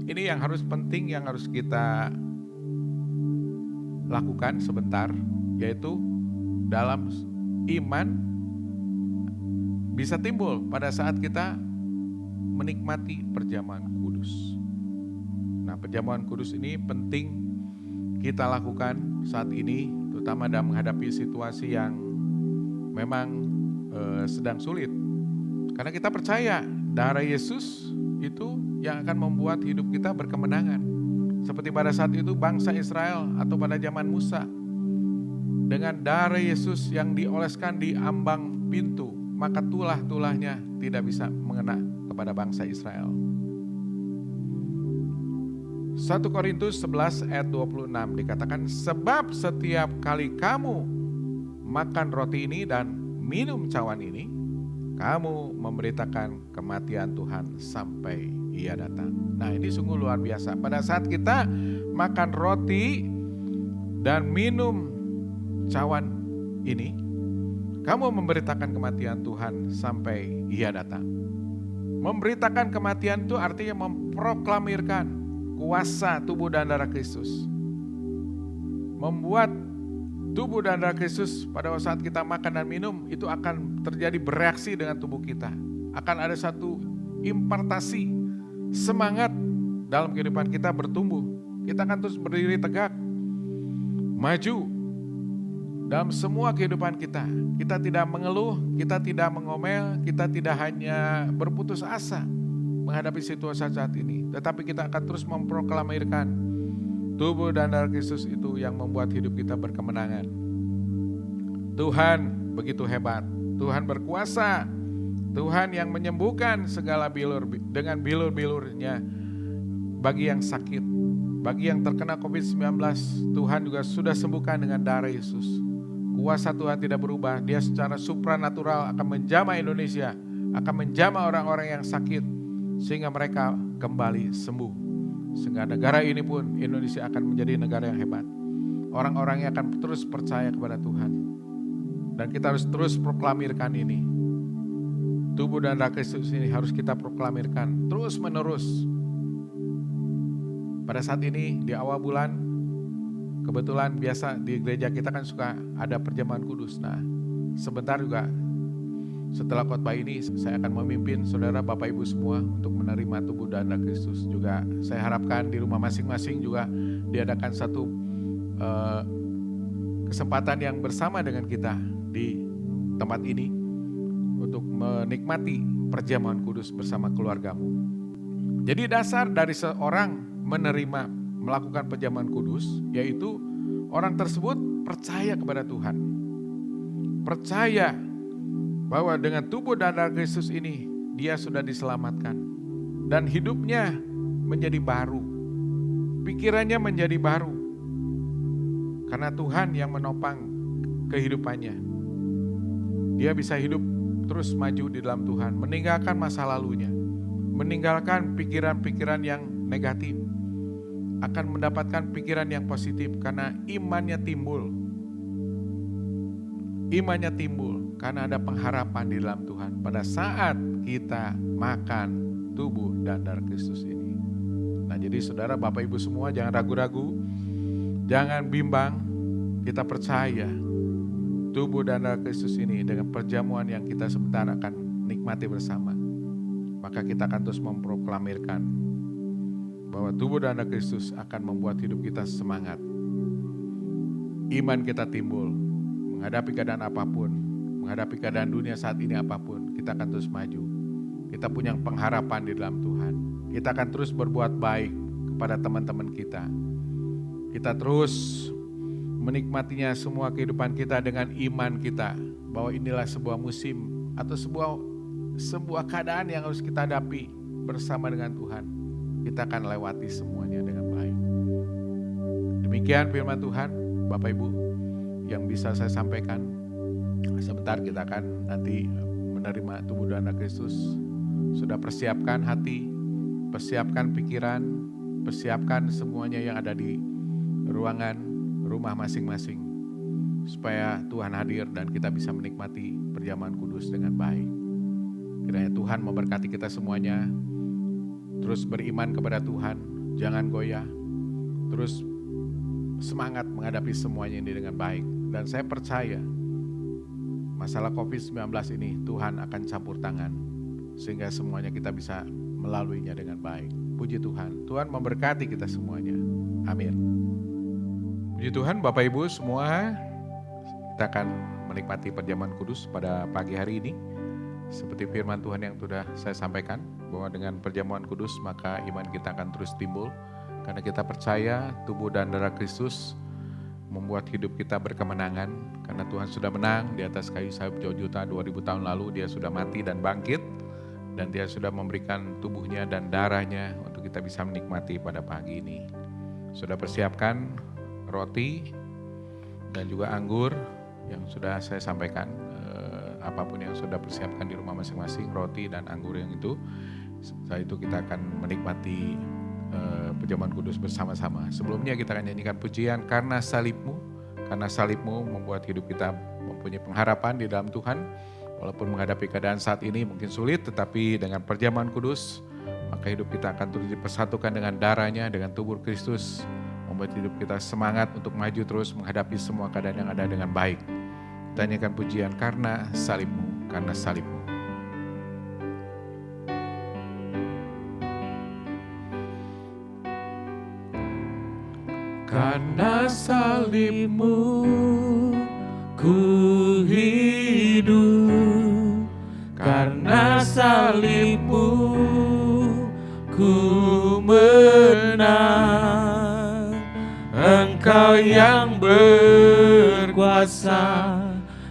Ini yang harus penting, yang harus kita lakukan sebentar, yaitu dalam iman bisa timbul pada saat kita menikmati perjamuan kudus. Nah, perjamuan kudus ini penting kita lakukan saat ini, terutama dalam menghadapi situasi yang memang sedang sulit. Karena kita percaya darah Yesus itu yang akan membuat hidup kita berkemenangan. Seperti pada saat itu bangsa Israel atau pada zaman Musa. Dengan darah Yesus yang dioleskan di ambang pintu, maka tulah-tulahnya tidak bisa mengena kepada bangsa Israel. 1 Korintus 11 ayat 26 dikatakan, sebab setiap kali kamu makan roti ini dan minum cawan ini, kamu memberitakan kematian Tuhan sampai Ia datang. Nah, ini sungguh luar biasa. Pada saat kita makan roti dan minum cawan ini, kamu memberitakan kematian Tuhan sampai Ia datang. Memberitakan kematian itu artinya memproklamirkan kuasa tubuh dan darah Kristus. Membuat tubuh dan darah Kristus pada saat kita makan dan minum itu akan terjadi bereaksi dengan tubuh kita. Akan ada satu impartasi semangat dalam kehidupan kita bertumbuh. Kita akan terus berdiri tegak, maju dalam semua kehidupan kita. Kita tidak mengeluh, kita tidak mengomel, kita tidak hanya berputus asa menghadapi situasi saat ini. Tetapi kita akan terus memproklamirkan tubuh dan darah Kristus itu yang membuat hidup kita berkemenangan. Tuhan begitu hebat, Tuhan berkuasa, Tuhan yang menyembuhkan segala bilur dengan bilur-bilurnya bagi yang sakit, bagi yang terkena COVID-19, Tuhan juga sudah sembuhkan dengan darah Yesus. Kuasa Tuhan tidak berubah, Dia secara supranatural akan menjamah Indonesia, akan menjamah orang-orang yang sakit, sehingga mereka kembali sembuh. Sehingga negara ini pun, Indonesia akan menjadi negara yang hebat. Orang-orangnya akan terus percaya kepada Tuhan. Dan kita harus terus proklamirkan ini. Tubuh dan darah Kristus ini harus kita proklamirkan terus menerus. Pada saat ini di awal bulan, kebetulan biasa di gereja kita kan suka ada perjamuan kudus. Nah, sebentar juga setelah khotbah ini saya akan memimpin saudara Bapak Ibu semua untuk menerima tubuh dan darah Kristus. Juga saya harapkan di rumah masing-masing juga diadakan satu kesempatan yang bersama dengan kita di tempat ini untuk menikmati perjamuan kudus bersama keluargamu. Jadi dasar dari seorang menerima melakukan perjamuan kudus yaitu orang tersebut percaya kepada Tuhan. Percaya bahwa dengan tubuh dan darah Kristus ini dia sudah diselamatkan dan hidupnya menjadi baru. Pikirannya menjadi baru. Karena Tuhan yang menopang kehidupannya. Dia bisa hidup terus maju di dalam Tuhan, meninggalkan masa lalunya, meninggalkan pikiran-pikiran yang negatif, akan mendapatkan pikiran yang positif karena imannya timbul. Imannya timbul karena ada pengharapan di dalam Tuhan pada saat kita makan tubuh dan darah Kristus ini. Nah, jadi saudara Bapak Ibu semua jangan ragu-ragu, jangan bimbang, kita percaya tubuh dan darah Kristus ini dengan perjamuan yang kita sebentar akan nikmati bersama. Maka kita akan terus memproklamirkan bahwa tubuh dan darah Kristus akan membuat hidup kita semangat. Iman kita timbul, menghadapi keadaan apapun, menghadapi keadaan dunia saat ini apapun, kita akan terus maju. Kita punya pengharapan di dalam Tuhan. Kita akan terus berbuat baik kepada teman-teman kita. Kita terus menikmatinya semua kehidupan kita dengan iman kita bahwa inilah sebuah musim atau sebuah keadaan yang harus kita hadapi bersama dengan Tuhan. Kita akan lewati semuanya dengan baik. Demikian firman Tuhan, Bapak Ibu, yang bisa saya sampaikan. Sebentar kita akan nanti menerima tubuh dan darah Kristus. Sudah persiapkan hati, persiapkan pikiran, persiapkan semuanya yang ada di ruangan rumah masing-masing supaya Tuhan hadir dan kita bisa menikmati perjamuan kudus dengan baik. Kiranya Tuhan memberkati kita semuanya. Terus beriman kepada Tuhan, jangan goyah. Terus semangat menghadapi semuanya ini dengan baik. Dan saya percaya masalah COVID-19 ini Tuhan akan campur tangan sehingga semuanya kita bisa melaluinya dengan baik. Puji Tuhan, Tuhan memberkati kita semuanya. Amin. Puji Tuhan, Bapak Ibu semua, kita akan menikmati perjamuan kudus pada pagi hari ini. Seperti firman Tuhan yang sudah saya sampaikan, bahwa dengan perjamuan kudus maka iman kita akan terus timbul. Karena kita percaya tubuh dan darah Kristus membuat hidup kita berkemenangan. Karena Tuhan sudah menang di atas kayu salib Golgota 2000 tahun lalu, Dia sudah mati dan bangkit. Dan Dia sudah memberikan tubuhnya dan darahnya untuk kita bisa menikmati pada pagi ini. Sudah persiapkan roti dan juga anggur yang sudah saya sampaikan. Apapun yang sudah persiapkan di rumah masing-masing, roti dan anggur yang itu. Setelah itu kita akan menikmati perjamuan kudus bersama-sama. Sebelumnya kita akan nyanyikan pujian Karena Salibmu. Karena Salibmu membuat hidup kita mempunyai pengharapan di dalam Tuhan. Walaupun menghadapi keadaan saat ini mungkin sulit, tetapi dengan perjamuan kudus, maka hidup kita akan terus dipersatukan dengan darahnya, dengan tubuh Kristus. Membuat hidup kita semangat untuk maju terus menghadapi semua keadaan yang ada dengan baik. Kita nyanyikan pujian Karena Salibmu, Karena Salibmu. Karena salibmu ku hidup, karena salibmu ku menang. Engkau yang berkuasa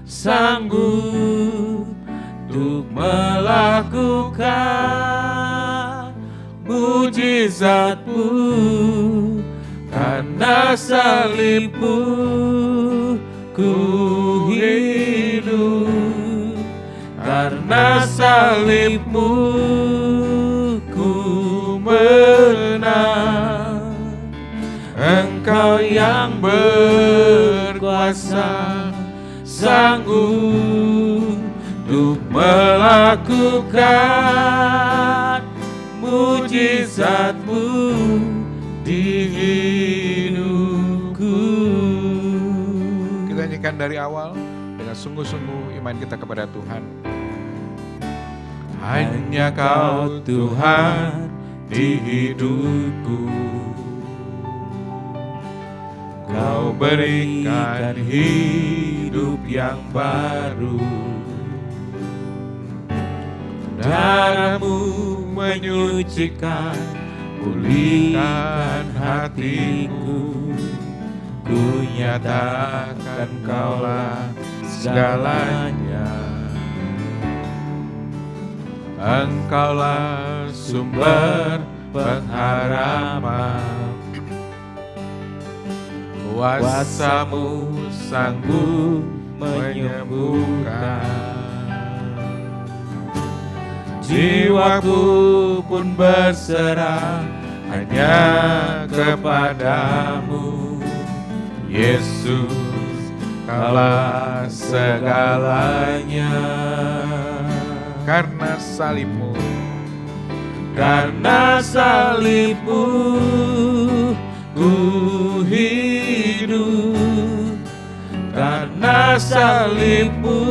sanggup untuk melakukan mujizat-Mu. Karena salibmu ku hidup, karena salibmu ku menang. Engkau yang berkuasa sanggup untuk melakukan mujizat-Mu di hidupku. Kita nyanyikan dari awal dengan sungguh-sungguh iman kita kepada Tuhan. Hanya Kau Tuhan di hidupku, Kau berikan hidup yang baru. Darah-Mu menyucikan, pulihkan hatiku. Ku nyatakan Kaulah segalanya. Engkaulah sumber pengharapan. Kuasa-Mu sanggup menyembuhkan. Jiwaku pun berserah hanya kepadamu. Yesus, Kaulah segalanya. Karena salibmu, karena salibmu ku hidup, karena salibmu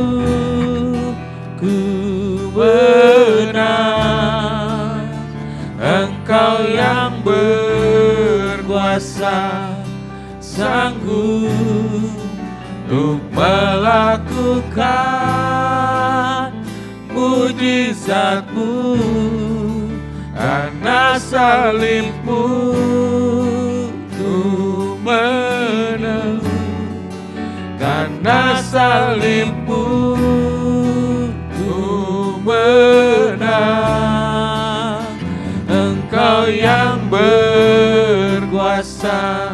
ku menang. Engkau yang berkuasa sanggup untuk melakukan mujizat-Mu. Karena salibmu ku menang, karena salibmu ku menang. Engkau yang berkuasa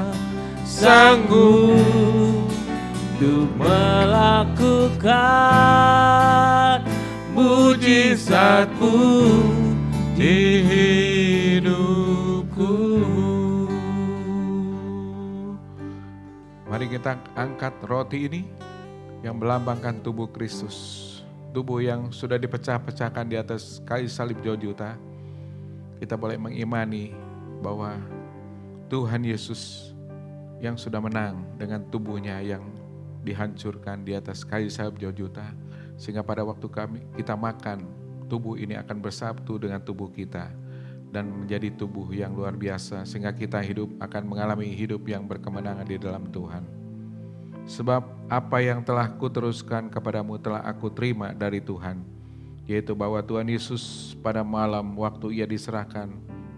sanggup untuk melakukan mujizat-Mu di hidupku. mari kita angkat roti ini yang melambangkan tubuh Kristus. Tubuh yang sudah dipecah-pecahkan di atas kayu salib Golgota. Kita boleh mengimani bahwa Tuhan Yesus yang sudah menang dengan tubuhnya yang dihancurkan di atas kayu salib Golgota, sehingga pada waktu kita makan, tubuh ini akan bersatu dengan tubuh kita dan menjadi tubuh yang luar biasa, sehingga kita akan mengalami hidup yang berkemenangan di dalam Tuhan. Sebab apa yang telah kuteruskan kepadamu telah aku terima dari Tuhan, yaitu bahwa Tuhan Yesus pada malam waktu ia diserahkan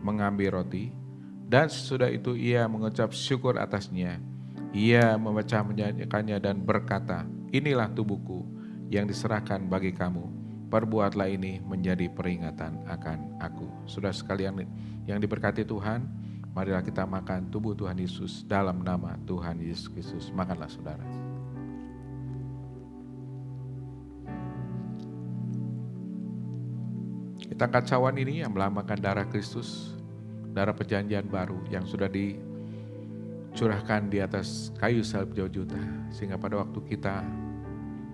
mengambil roti, dan sesudah itu ia mengucap syukur atasnya. Ia memecah-mecahkannya dan berkata, inilah tubuhku yang diserahkan bagi kamu. Perbuatlah ini menjadi peringatan akan aku. Saudara sekalian yang diberkati Tuhan, marilah kita makan tubuh Tuhan Yesus dalam nama Tuhan Yesus Kristus. Makanlah saudara. Kita angkat cawan ini yang melambangkan darah Kristus, darah perjanjian baru yang sudah dicurahkan di atas kayu salib Golgota, sehingga pada waktu kita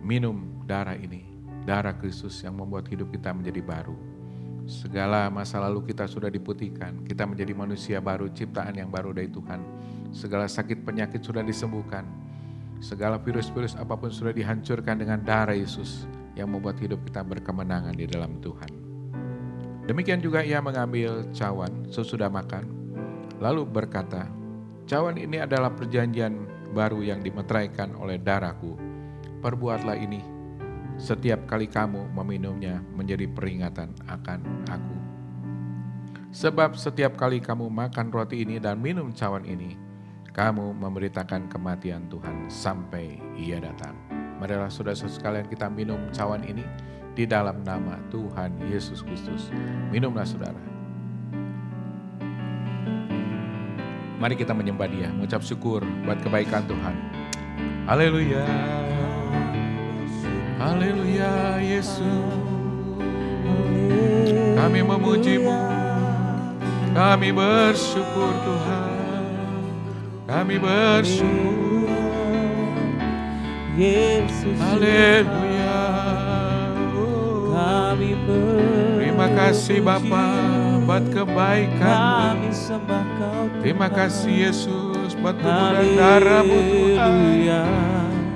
minum darah ini, darah Kristus yang membuat hidup kita menjadi baru. Segala masa lalu kita sudah diputihkan, kita menjadi manusia baru, ciptaan yang baru dari Tuhan. Segala sakit penyakit sudah disembuhkan, segala virus-virus apapun sudah dihancurkan dengan darah Yesus yang membuat hidup kita berkemenangan di dalam Tuhan. Demikian juga ia mengambil cawan sesudah makan, lalu berkata, cawan ini adalah perjanjian baru yang dimeteraikan oleh darahku. Perbuatlah ini setiap kali kamu meminumnya menjadi peringatan akan aku. Sebab setiap kali kamu makan roti ini dan minum cawan ini, kamu memberitakan kematian Tuhan sampai ia datang. Marilah saudara-saudara sekalian kita minum cawan ini di dalam nama Tuhan Yesus Kristus. Minumlah saudara. Mari kita menyembah Dia, mengucap syukur buat kebaikan Tuhan. Haleluya. Haleluya Yesus. Kami memuji-Mu. Kami bersyukur Tuhan. Kami bersyukur. Yesus, Haleluya. kami Terima kasih Bapa buat kebaikan. kami sembah Kau Tuhan. Terima kasih Yesus buat tubuh dan darah-Mu Tuhan. Haleluya.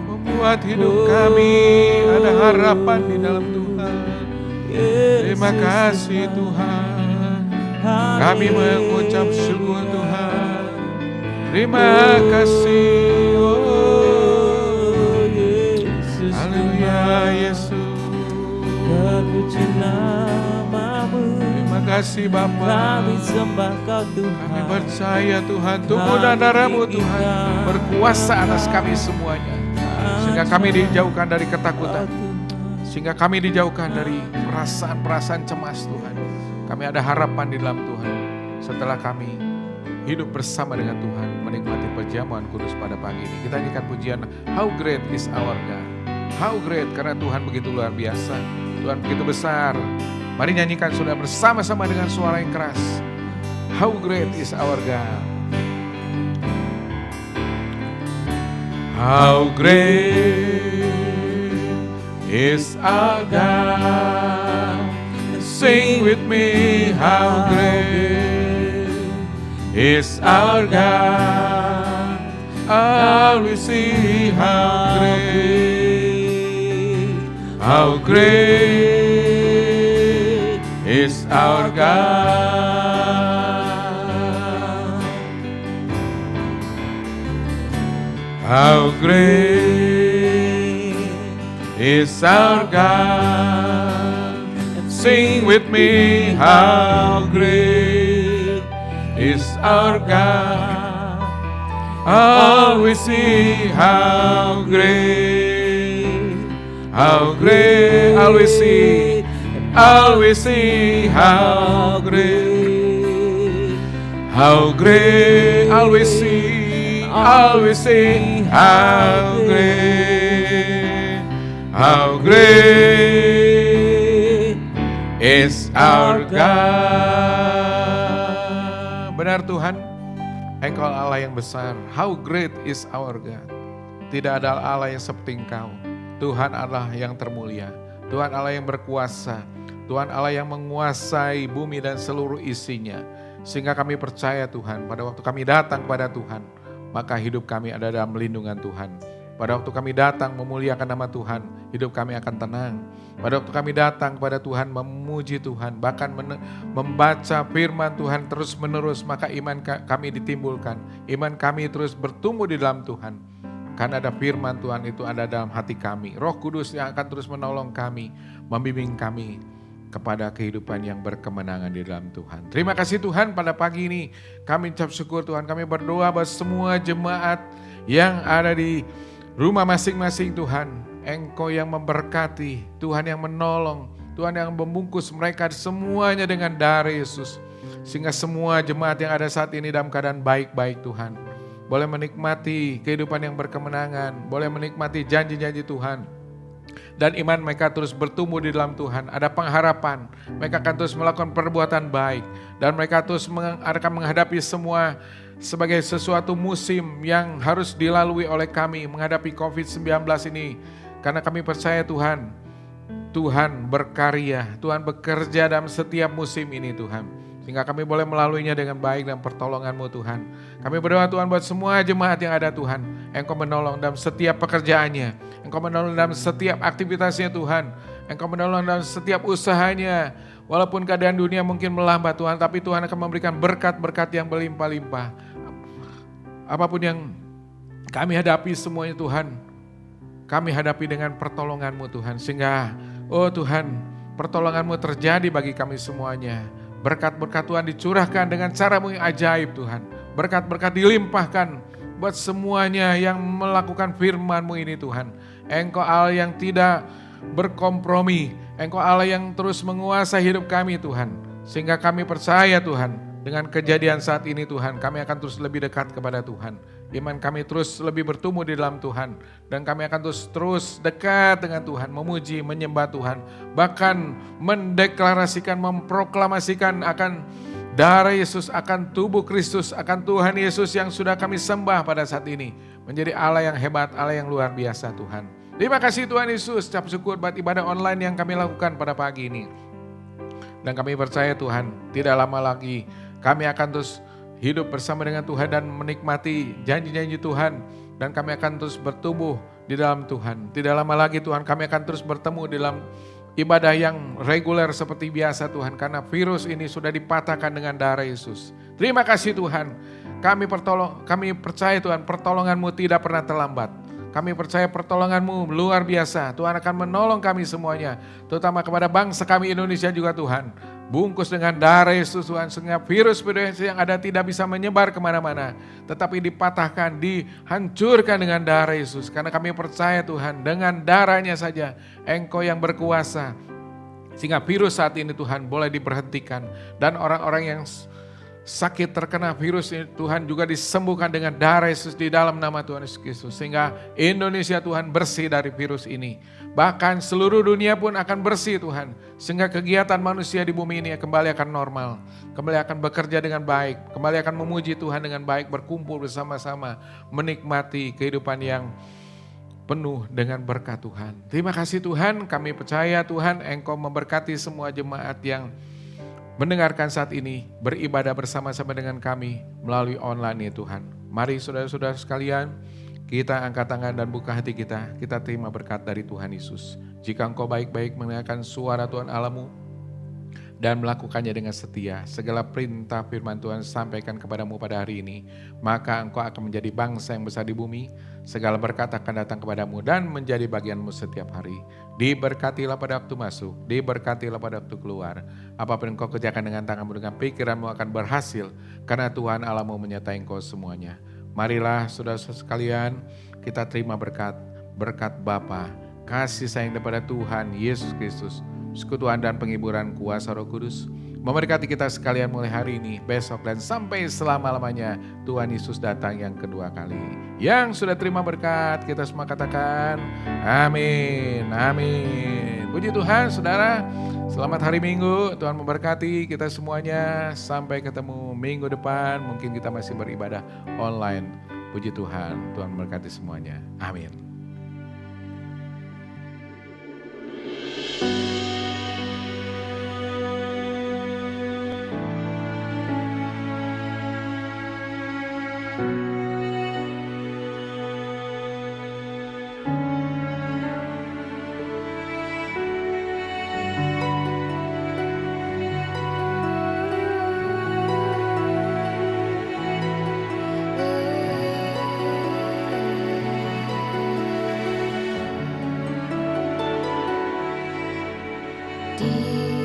Membuat hidup kami ada harapan di dalam Tuhan. Terima kasih Tuhan. Kami mengucap syukur Tuhan. Terima kasih. Oh Yesus, Haleluya Yesus. terpuji nama-Mu. Terima kasih Bapa. Kami sembah Kau Tuhan. Kami percaya Tuhan, tubuh dan darah-Mu Tuhan berkuasa atas kami semuanya. Sehingga kami dijauhkan dari ketakutan. Sehingga kami dijauhkan dari perasaan-perasaan cemas Tuhan. Kami ada harapan di dalam Tuhan. Setelah kami hidup bersama dengan Tuhan, menikmati perjamuan kudus pada pagi ini. Kita nyanyikan pujian, How Great is Our God. How great, karena Tuhan begitu luar biasa. Tuhan begitu besar. Mari nyanyikan sudah bersama-sama dengan suara yang keras. How great is our God. How great is our God. Sing with me, how great is our God. All we see, how great, how great is our God. How great is our God. Sing with me, how great is our God. All we see, how great, how great, all we see, all we see, how great, how great, all we see, all we see, how great, how great is our God. Benar Tuhan, Engkau Allah yang besar. How great is our God. Tidak ada Allah yang seperti Engkau. Tuhan Allah yang termulia. Tuhan Allah yang berkuasa. Tuhan Allah yang menguasai bumi dan seluruh isinya. Sehingga kami percaya Tuhan, pada waktu kami datang kepada Tuhan, maka hidup kami ada dalam lindungan Tuhan. Pada waktu kami datang memuliakan nama Tuhan, hidup kami akan tenang. Pada waktu kami datang kepada Tuhan memuji Tuhan, bahkan membaca firman Tuhan terus menerus, maka iman kami ditimbulkan. Iman kami terus bertumbuh di dalam Tuhan. Karena ada firman Tuhan itu ada dalam hati kami. Roh Kudus yang akan terus menolong kami, membimbing kami kepada kehidupan yang berkemenangan di dalam Tuhan. Terima kasih Tuhan, pada pagi ini kami ucap syukur Tuhan. Kami berdoa buat semua jemaat yang ada di rumah masing-masing Tuhan. Engkau yang memberkati, Tuhan yang menolong, Tuhan yang membungkus mereka semuanya dengan darah Yesus. Sehingga semua jemaat yang ada saat ini dalam keadaan baik-baik Tuhan. Boleh menikmati kehidupan yang berkemenangan, boleh menikmati janji-janji Tuhan. Dan iman mereka terus bertumbuh di dalam Tuhan. Ada pengharapan, mereka akan terus melakukan perbuatan baik. Dan mereka terus akan menghadapi semua sebagai sesuatu musim yang harus dilalui oleh kami menghadapi COVID-19 ini. Karena kami percaya Tuhan, Tuhan berkarya, Tuhan bekerja dalam setiap musim ini Tuhan. Sehingga kami boleh melaluinya dengan baik dan pertolongan-Mu Tuhan. Kami berdoa Tuhan buat semua jemaat yang ada Tuhan. Engkau menolong dalam setiap pekerjaannya. Engkau menolong dalam setiap aktivitasnya Tuhan. Engkau menolong dalam setiap usahanya. Walaupun keadaan dunia mungkin melambat Tuhan, tapi Tuhan akan memberikan berkat-berkat yang berlimpah-limpah. Apapun yang kami hadapi semuanya Tuhan, kami hadapi dengan pertolongan-Mu Tuhan. Sehingga, oh Tuhan, pertolongan-Mu terjadi bagi kami semuanya. Berkat-berkat Tuhan dicurahkan dengan cara-Mu yang ajaib Tuhan. Berkat-berkat dilimpahkan buat semuanya yang melakukan firman-Mu ini Tuhan. Engkau Allah yang tidak berkompromi. Engkau Allah yang terus menguasai hidup kami Tuhan. Sehingga kami percaya Tuhan, dengan kejadian saat ini Tuhan, kami akan terus lebih dekat kepada Tuhan. Iman kami terus lebih bertumbuh di dalam Tuhan. Dan kami akan terus dekat dengan Tuhan, memuji, menyembah Tuhan. Bahkan mendeklarasikan, memproklamasikan akan darah Yesus, akan tubuh Kristus, akan Tuhan Yesus yang sudah kami sembah pada saat ini. Menjadi Allah yang hebat, Allah yang luar biasa Tuhan. Terima kasih Tuhan Yesus, ucap syukur buat ibadah online yang kami lakukan pada pagi ini. Dan kami percaya Tuhan, tidak lama lagi kami akan terus hidup bersama dengan Tuhan dan menikmati janji-janji Tuhan. Dan kami akan terus bertumbuh di dalam Tuhan. Tidak lama lagi Tuhan, kami akan terus bertemu di dalam ibadah yang reguler seperti biasa Tuhan. Karena virus ini sudah dipatahkan dengan darah Yesus. Terima kasih Tuhan. Kami percaya Tuhan, pertolongan-Mu tidak pernah terlambat. Kami percaya pertolongan-Mu luar biasa. Tuhan akan menolong kami semuanya. Terutama kepada bangsa kami Indonesia juga Tuhan. Bungkus dengan darah Yesus Tuhan, sehingga virus-virus yang ada tidak bisa menyebar kemana-mana. Tetapi dipatahkan, dihancurkan dengan darah Yesus. Karena kami percaya Tuhan, dengan darahnya saja Engkau yang berkuasa. Sehingga virus saat ini Tuhan boleh diberhentikan. Dan orang-orang yang sakit terkena virus ini Tuhan juga disembuhkan dengan darah Yesus di dalam nama Tuhan Yesus Kristus. Sehingga Indonesia Tuhan bersih dari virus ini. Bahkan seluruh dunia pun akan bersih Tuhan. Sehingga kegiatan manusia di bumi ini kembali akan normal. Kembali akan bekerja dengan baik. Kembali akan memuji Tuhan dengan baik. Berkumpul bersama-sama. Menikmati kehidupan yang penuh dengan berkat Tuhan. Terima kasih Tuhan, kami percaya Tuhan Engkau memberkati semua jemaat yang mendengarkan saat ini, beribadah bersama-sama dengan kami melalui online ini Tuhan. Mari saudara-saudara sekalian, kita angkat tangan dan buka hati kita terima berkat dari Tuhan Yesus. Jika engkau baik-baik mendengarkan suara Tuhan Allahmu dan melakukannya dengan setia, segala perintah firman Tuhan sampaikan kepadamu pada hari ini, maka engkau akan menjadi bangsa yang besar di bumi, segala berkat akan datang kepadamu dan menjadi bagianmu setiap hari. Diberkatilah pada waktu masuk, diberkatilah pada waktu keluar. Apapun engkau kerjakan dengan tanganmu, dengan pikiranmu akan berhasil, karena Tuhan Allahmu menyertai engkau semuanya. Marilah saudara-saudara sekalian, kita terima berkat Bapa, kasih sayang daripada Tuhan Yesus Kristus, persekutuan dan penghiburan kuasa Roh Kudus memberkati kita sekalian mulai hari ini, besok dan sampai selama-lamanya. Tuhan Yesus datang yang kedua kali. Yang sudah terima berkat, kita semua katakan amin, amin. Puji Tuhan saudara, selamat hari Minggu, Tuhan memberkati kita semuanya. Sampai ketemu minggu depan, mungkin kita masih beribadah online. Puji Tuhan, Tuhan memberkati semuanya. Amin. di